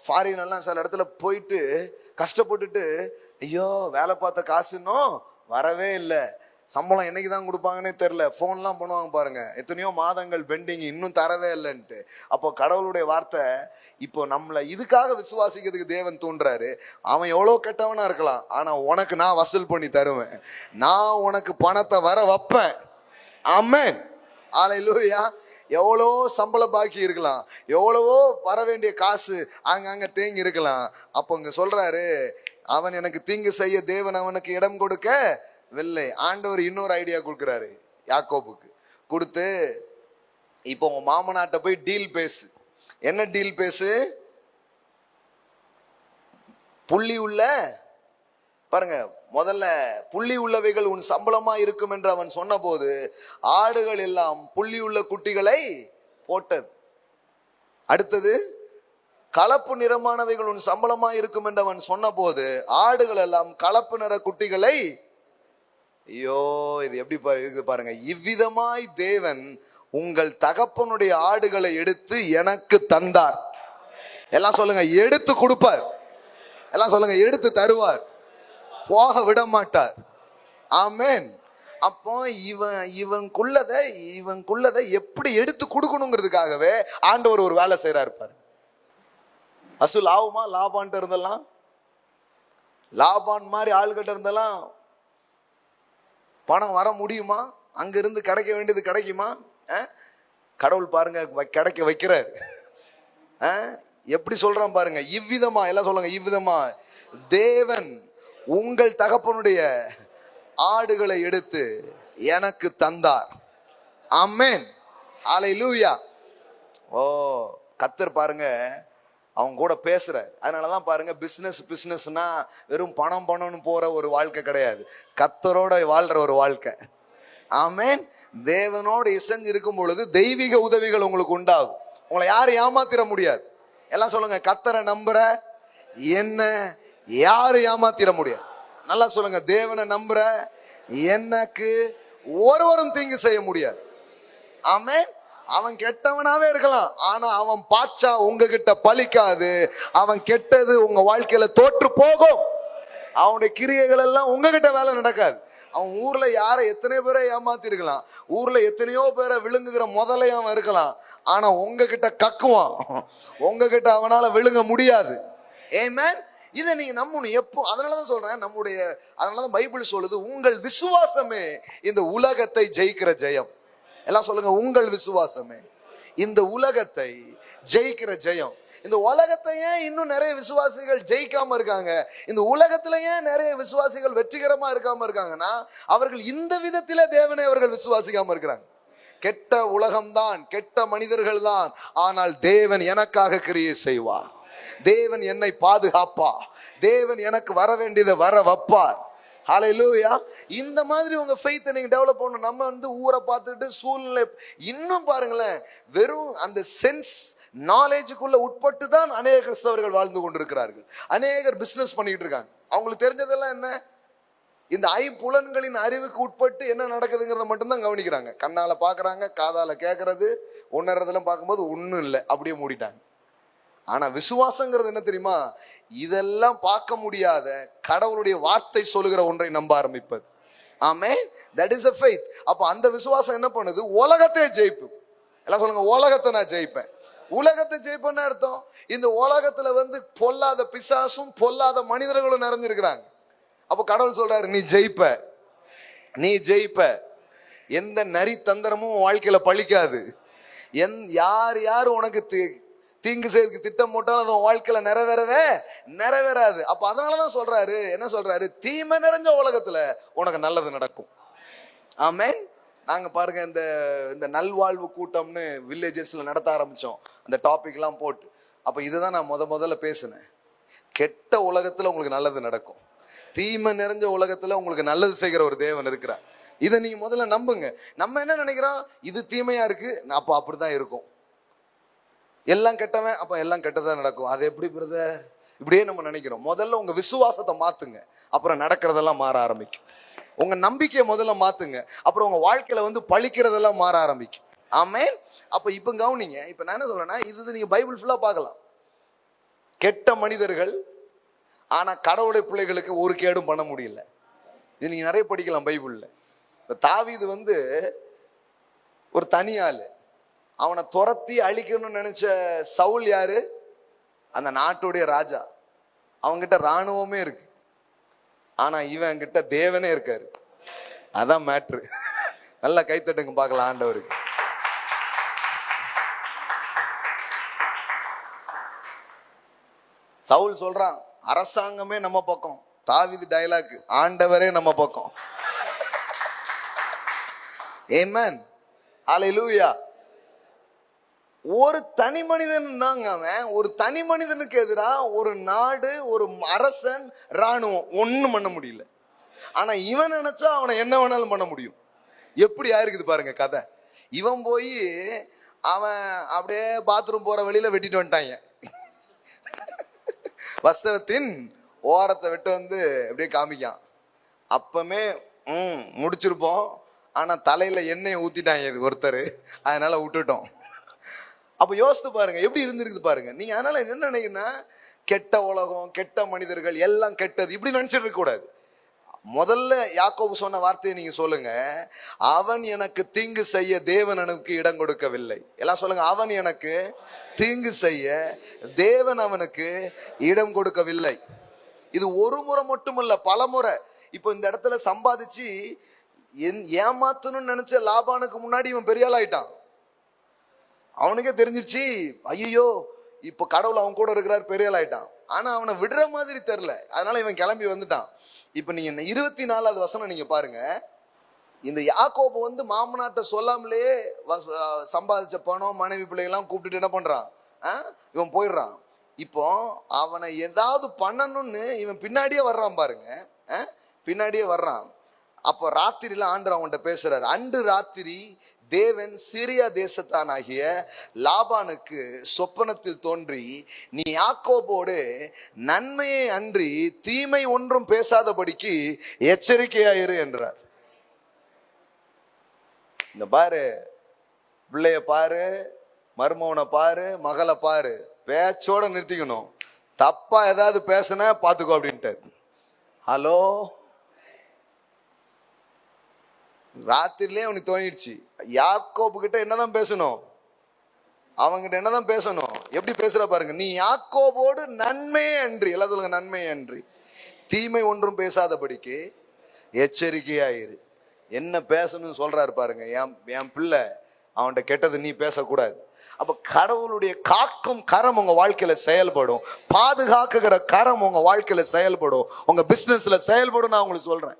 ஃபாரின் எல்லாம் சில இடத்துல போயிட்டு கஷ்டப்பட்டுட்டு, ஐயோ வேலை பார்த்த காசுன்னும் வரவே இல்லை, சம்பளம் என்னைக்கு தான் கொடுப்பாங்கன்னே தெரியல, ஃபோன்லாம் பண்ணுவாங்க பாருங்க, எத்தனையோ மாதங்கள் பெண்டிங், இன்னும் தரவே இல்லைன்ட்டு. அப்போ கடவுளுடைய வார்த்தை, இப்போ நம்மளை இதுக்காக விசுவாசிக்கிறதுக்கு தேவன் தூண்டுறாரு. அவன் எவ்வளோ கெட்டவனா இருக்கலாம், ஆனா உனக்கு நான் வசூல் பண்ணி தருவேன், நான் உனக்கு பணத்தை வர வைப்பேன். ஆமென். ஹல்லேலூயா. எவ்வளோ சம்பள பாக்கி இருக்கலாம், எவ்வளவோ வர வேண்டிய காசு அங்க தேங்கி இருக்கலாம். அப்போ இங்க சொல்றாரு, அவன் எனக்கு தீங்கு செய்ய தேவன் அவனுக்கு இடம் கொடுக்கவில்லை. ஆண்டவர் இன்னொரு ஐடியா கொடுக்குறாரு யாக்கோபுக்கு. கொடுத்து, இப்போ உன் மாமனாட்ட போய் டீல் பேசு. என்ன டீல் பேசு? புள்ளி உள்ள, பாருங்க, முதல்ல புள்ளி உள்ளவைகள் உன் சம்பளமா இருக்கும் என்று அவன் சொன்ன போது ஆடுகள் எல்லாம் புள்ளி உள்ள குட்டிகளை போட்டது. அடுத்தது, கலப்பு நிறமானவைகள் உன் சம்பளமா இருக்கும் என்று அவன் சொன்ன போது ஆடுகள் எல்லாம் கலப்பு நிற குட்டிகளை. ஐயோ, இது எப்படி இருக்குது பாருங்க. இவ்விதமாய் தேவன் உங்கள் தகப்பனுடைய ஆடுகளை எடுத்து எனக்கு தந்தார். எல்லாம் சொல்லுங்க, எடுத்து கொடுப்பார். எல்லாம் சொல்லுங்க, எடுத்து தருவார், போக விட மாட்டார். ஆமென். அப்போ இவனுக்குள்ளதை எப்படி எடுத்து கொடுக்கணுங்கிறதுக்காகவே ஆண்டவர் ஒரு வேலை செய்யறாரு பாரு. அசல் லாபமா? லாபான்ட்டு இருந்தெல்லாம், லாபான் மாதிரி ஆளுகிட்ட இருந்தெல்லாம் பணம் வர முடியுமா? அங்க இருந்து கிடைக்க வேண்டியது கிடைக்குமா? கடவுள் பாருங்க கிடைக்க வைக்கிறார். எப்படி சொல்றான் பாருங்க. இவ்விதமா, எல்லாம் சொல்லுங்க, இவ்விதமா தேவன் உங்கள் தகப்பனுடைய ஆடுகளை எடுத்து எனக்கு தந்தார். ஆமென். ஹல்லேலூயா. ஓ, கர்த்தர் பாருங்க அவங்க கூட பேசுற. அதனாலதான் பாருங்க, பிசினஸ்னா வெறும் பணம்னு போற ஒரு வாழ்க்கை கிடையாது, கர்த்தரோட வாழ்ற ஒரு வாழ்க்கை. ஆமென். தேவனோடு இசைஞ்சு இருக்கும் பொழுது தெய்வீக உதவிகள் உங்களுக்கு உண்டாகும். உங்களை யாரும் ஏமாத்திர முடியாது. எல்லாம் சொல்லுங்க, கர்த்தரை நம்புற என்ன யாரும் ஏமாத்திர முடியாது. நல்லா சொல்லுங்க, தேவனை நம்புற எனக்கு ஒருவரும் தீங்கு செய்ய முடியாது. ஆமென். அவன் கெட்டவனாவே இருக்கலாம், ஆனா அவன் பாச்சா உங்ககிட்ட பலிக்காது. அவன் கெட்டது உங்க வாழ்க்கையில தோற்று போகும். அவனுடைய கிரியைகள் எல்லாம் உங்ககிட்ட வேலை நடக்காது. அவன் ஊர்ல யாரை எத்தனை பேரை ஏமாத்தி இருக்கலாம், ஊர்ல எத்தனையோ பேரை விழுங்குகிற முதலையும் அவன் இருக்கலாம், ஆனா உங்ககிட்ட கக்குவான். உங்ககிட்ட அவனால விழுங்க முடியாது. ஆமென். இதை நீங்க நம்பணும் எப்போ. அதனாலதான் சொல்றேன், அதனாலதான் பைபிள் சொல்லுது, உங்கள் விசுவாசமே இந்த உலகத்தை ஜெயிக்கிற ஜெயம். எல்லாம் சொல்லுங்க, உங்கள் விசுவாசமே இந்த உலகத்தை ஜெயிக்கிற ஜெயம். இந்த உலகத்தை ஏன் இன்னும் நிறைய விசுவாசிகள் ஜெயிக்காம இருக்காங்க, இந்த உலகத்துல ஏன் நிறைய விசுவாசிகள் வெற்றிகரமா இருக்காம இருக்காங்கன்னா, அவர்கள் இந்த விதத்திலே தேவனை அவர்கள் விசுவாசிக்காம இருக்கிறாங்க. கெட்ட உலகம்தான், கெட்ட மனிதர்கள் தான், ஆனால் தேவன் எனக்காக கிரியை செய்வார், தேவன் என்னை பாதுகாப்பார், தேவன் எனக்கு வர வேண்டியதை வர வைப்பார். ஹல்லேலூயா. இந்த மாதிரி உங்க ஃபெய்த்தை நீங்க டெவலப் பண்ணணும். நம்ம ஊரை பார்த்துட்டு சூழ்நிலை இன்னும் பாருங்களேன், வெறும் அந்த சென்ஸ் நாலேஜுக்குள்ள உட்பட்டு தான் அநேக கிறிஸ்தவர்கள் வாழ்ந்து கொண்டிருக்கிறார்கள். அநேகர் பிசினஸ் பண்ணிட்டு இருக்காங்க. அவங்களுக்கு தெரிஞ்சதெல்லாம் என்ன? இந்த ஐம்புலன்களின் அறிவுக்கு உட்பட்டு என்ன நடக்குதுங்கிறத மட்டும்தான் கவனிக்கிறாங்க. கண்ணால பாக்குறாங்க, காதால கேட்கறது, உணர்றதெல்லாம் பார்க்கும்போது ஒன்றும் இல்லை, அப்படியே மூடிட்டாங்க. ஆனா விசுவாசங்கிறது என்ன தெரியுமா? இதெல்லாம் பார்க்க முடியாத கடவுளுடைய வார்த்தை சொல்லுகிற ஒன்றை நம்ப ஆரம்பிப்பது. Amen. That is a faith. அப்ப அந்த விசுவாசம் என்ன பண்ணுது? உலகத்தை ஜெயிப்போம். எல்லாம் சொல்லுங்க, உலகத்தை நான் ஜெயிப்பேன். உலகத்தை ஜெயிப்பேன்னு அர்த்தம், இந்த உலகத்துல பொல்லாத பிசாசும் பொல்லாத மனிதர்களும் நிறைஞ்சிருக்கிறாங்க. அப்ப கடவுள் சொல்றாரு, நீ ஜெயிப்ப, நீ ஜெயிப்ப. எந்த நரி தந்திரமும் வாழ்க்கையில பழிக்காது. யார் உனக்கு தீங்கு செய்யறதுக்கு திட்டம் போட்டாலும் அது வாழ்க்கையில நிறைவேறாது. அப்ப அதனாலதான் சொல்றாரு, என்ன சொல்றாரு? தீமை நிறைஞ்ச உலகத்துல உனக்கு நல்லது நடக்கும். ஆமென். நாங்க பாருங்க, இந்த நல்வாழ்வு கூட்டம்னு வில்லேஜஸ்ல நடத்த ஆரம்பிச்சோம், அந்த டாபிக் எல்லாம் போட்டு. அப்ப இதுதான் நான் முதல்ல பேசினேன். கெட்ட உலகத்துல உங்களுக்கு நல்லது நடக்கும், தீமை நிறைஞ்ச உலகத்துல உங்களுக்கு நல்லது செய்கிற ஒரு தேவன் இருக்கிறார். இதை நீங்க முதல்ல நம்புங்க. நம்ம என்ன நினைக்கிறோம்? இது தீமையா இருக்கு, அப்ப அப்படிதான் இருக்கும். எல்லாம் கெட்டவன், அப்ப எல்லாம் கெட்டதான் நடக்கும். அது எப்படி பிரதர்? இப்படியே நம்ம நினைக்கிறோம். முதல்ல உங்க விசுவாசத்தை மாத்துங்க, அப்புறம் நடக்கிறதெல்லாம் மாற ஆரம்பிக்கும். உங்க நம்பிக்கையை முதல்ல மாத்துங்க, அப்புறம் உங்க வாழ்க்கையில பழிக்கிறதெல்லாம் மாற ஆரம்பிக்கும். ஆமென். அப்ப இப்ப கவனிங்க. இப்ப நான் என்ன சொல்றேன்னா, இது நீங்க பைபிள் ஃபுல்லா பார்க்கலாம். கெட்ட மனிதர்கள், ஆனா கடவுளுடைய பிள்ளைகளுக்கு ஒரு கேடும் பண்ண முடியல. இது நீங்க நிறைய படிக்கலாம் பைபிள்ல. தாவீது ஒரு தனியாளு, அவனை துரத்தி அழிக்கணும்னு நினைச்ச சவுல் யாரு? அந்த நாட்டுடைய ராஜா. அவங்கிட்ட ராணுவமே இருக்கு, ஆனா இவன் கிட்ட தேவனே இருக்காரு. அதான் மேட்ரு. நல்லா கைத்தட்டுங்க பார்க்கலாம் ஆண்டவருக்கு. சவுல் சொல்றான், அரசாங்கமே நம்ம பக்கம். தாவீது டயலாக், ஆண்டவரே நம்ம பக்கம். ஆமென், ஹல்லேலூயா. ஒரு தனி மனிதன் தாங்க அவன். ஒரு தனி மனிதனுக்கு எதிராக ஒரு நாடு, ஒரு அரசன், ராணுவம் ஒண்ணும் பண்ண முடியல. ஆனா இவன் நினைச்சா அவனை என்ன வேணாலும் பண்ண முடியும். எப்படி ஆயிருக்குது பாருங்க கதை. இவன் போய் அவன் அப்படியே பாத்ரூம் போற வழியில வெட்டிட்டு வந்துட்டாங்க. வஸ்திரத்தின் ஓரத்தை விட்டு வந்து அப்படியே காமிக்கான். அப்பமே முடிச்சிருப்போம். ஆனா தலையில எண்ணெயை ஊத்திட்டாங்க ஒருத்தர், அதனால விட்டுட்டோம். அப்ப யோசித்து பாருங்க எப்படி இருந்திருக்குது பாருங்க. நீங்க அதனால என்ன நினைக்கிறீங்கன்னா, கெட்ட உலகம், கெட்ட மனிதர்கள் எல்லாம் கெட்டது இப்படி நினைச்சிட்டு இருக்க கூடாது. முதல்ல யாக்கோபு சொன்ன வார்த்தையை நீங்க சொல்லுங்க, அவன் எனக்கு தீங்கு செய்ய தேவன் எனக்கு இடம் கொடுக்கவில்லை. எல்லாம் சொல்லுங்க, அவன் எனக்கு தீங்கு செய்ய தேவன் அவனுக்கு இடம் கொடுக்கவில்லை. இது ஒரு முறை மட்டுமல்ல, பல முறை. இப்போ இந்த இடத்துல சம்பாதிச்சு ஏமாத்தணும்னு நினைச்ச லாபானுக்கு முன்னாடி இவன் பெரிய ஆள் ஆயிட்டான். அவனுக்கே தெரிஞ்சிருச்சு, ஐயோ இப்ப கடவுள் அவன் கூட இருக்கிறார், பெரிய ஆள் ஆயிட்டான். ஆனா அவனை விடுற மாதிரி தெரியல, அதனால இவன் கிளம்பி வந்துட்டான். இப்ப நீங்க 24வது வசனம் நீங்க பாருங்க. இந்த யாக்கோபு வந்து மாமனாட்ட சொல்லாமலே சம்பாதிச்ச பணம், மனைவி, பிள்ளைகள்லாம் கூப்பிட்டுட்டு என்ன பண்றான், இவன் போயிடுறான். இப்போ அவனை ஏதாவது பண்ணணும்னு இவன் பின்னாடியே வர்றான் பாருங்க, பின்னாடியே வர்றான். அப்போ ராத்திரில ஆண்டவர் அவன்கிட்ட பேசுறாரு. அன்று ராத்திரி தேவன் சிரியா தேசத்தான் ஆகிய லாபானுக்கு சொப்பனத்தில் தோன்றி, நீ யாக்கோபோடு நன்மையை அன்றி தீமை ஒன்றும் பேசாதபடிக்கு எச்சரிக்கையாயிரு என்றார். இந்த பாரு, பிள்ளைய பாரு, மருமவனை பாரு, மகளை பாரு, பேச்சோட நிறுத்திக்கணும். தப்பா ஏதாவது பேசுன பாத்துக்கோ அப்படின்ட்டு. ஹலோ, ராத்திரிலே அவனுக்கு தோணிடுச்சு, யாக்கோபு கிட்ட என்னதான் பேசணும், அவங்கிட்ட என்னதான் பேசணும். எப்படி பேசுற பாருங்க, நீ யாக்கோபோடு நன்மையே அன்றி, எல்லாம் சொல்லுங்க, நன்மையே அன்றி தீமை ஒன்றும் பேசாதபடிக்கு எச்சரிக்கையாயிரு. என்ன பேசணும்னு சொல்றாரு பாருங்க. என் பிள்ளை அவன்கிட்ட கெட்டது நீ பேசக்கூடாது. அப்ப கடவுளுடைய காக்கும் கரம் உங்க வாழ்க்கையில செயல்படும், பாதுகாக்குகிற கரம் உங்க வாழ்க்கையில செயல்படும், உங்க பிசினஸ்ல செயல்படும். நான் உங்களுக்கு சொல்றேன்,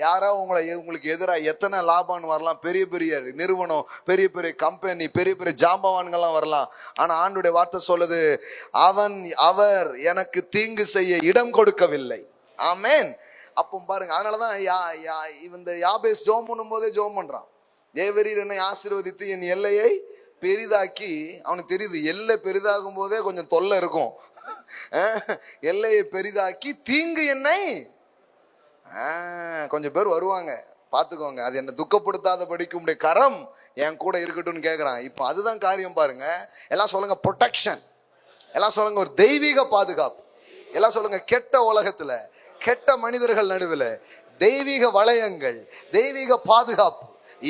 யாரோ உங்களுக்கு எதிராக எத்தனை லாபம் வரலாம், பெரிய பெரிய நிறுவனம், பெரிய பெரிய கம்பெனி, பெரிய பெரிய ஜாம்பவான்கள்லாம் வரலாம். ஆனா ஆண்டுடைய வார்த்தை சொல்லுது, அவர் எனக்கு தீங்கு செய்ய இடம் கொடுக்கவில்லை. ஆமென். அப்போ பாருங்க, அதனாலதான் இந்த யாபேஸ் ஜோம் பண்ணும் போதே ஜோம் பண்றான், தேவரீர் என்னை ஆசீர்வதித்து என் எல்லையை பெரிதாக்கி. அவனுக்கு தெரியுது, எல்லை பெரிதாகும் போதே கொஞ்சம் தொல்லை இருக்கும். எல்லையை பெரிதாக்கி தீங்கு என்னை, கொஞ்சம் பேர் வருவாங்க பாத்துக்கோங்க, அது என்ன துக்கப்படுத்தாத படிக்கும் கரம் என் கூட இருக்கட்டும்னு கேட்கிறான். இப்போ அதுதான் காரியம் பாருங்க. எல்லாம் சொல்லுங்க ப்ரொடெக்ஷன், எல்லாம் சொல்லுங்க ஒரு தெய்வீக பாதுகாப்பு, எல்லாம் சொல்லுங்க கெட்ட உலகத்துல, கெட்ட மனிதர்கள் நடுவில் தெய்வீக வளையங்கள், தெய்வீக பாதுகாப்பு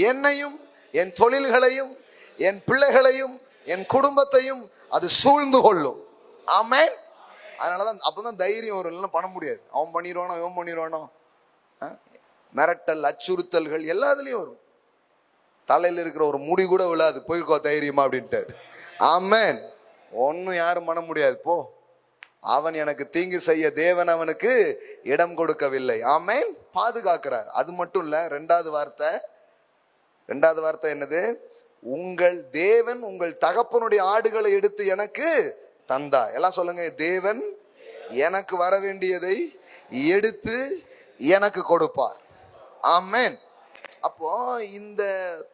என்னையும் என் தொழில்களையும் என் பிள்ளைகளையும் என் குடும்பத்தையும் அது சூழ்ந்து கொள்ளும். ஆமென். அதனாலதான் அப்பதான் தைரியம் வரும், இல்லைன்னா பண்ண முடியாது. அவன் பண்ணிடுவானோ, இவன் பண்ணிடுவானோ, மிரட்டல், அச்சுறுத்தல்கள் எல்லாத்துலயும் வரும். தலையில இருக்கிற ஒரு முடி கூட விழாது, போய்க்கோ தைரியமா அப்படின்ட்டு. ஆமென். ஒன்னும் யாரும் பண்ண முடியாது, போ. அவன் எனக்கு தீங்கு செய்ய தேவன் அவனுக்கு இடம் கொடுக்கவில்லை. ஆமென். பாதுகாக்கிறார். அது மட்டும் இல்ல, ரெண்டாவது வார்த்தை என்னது, உங்கள் தேவன் உங்கள் தகப்பனுடைய ஆடுகளை எடுத்து எனக்கு தந்தா. எல்லாம் சொல்லுங்க, தேவன் எனக்கு வர வேண்டியதை எடுத்து எனக்கு கொடுப்பார். ஆமென். அப்போ இந்த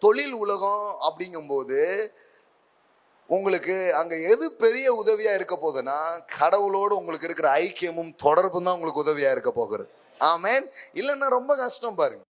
தொழில் உலகம் அப்படிங்கும்போது உங்களுக்கு அங்க எது பெரிய உதவியா இருக்க போகுதுன்னா, கடவுளோடு உங்களுக்கு இருக்கிற ஐக்கியமும் தொடர்பும் தான் உங்களுக்கு உதவியா இருக்க போகிறது. ஆமென். இல்லைன்னா ரொம்ப கஷ்டம் பாருங்க.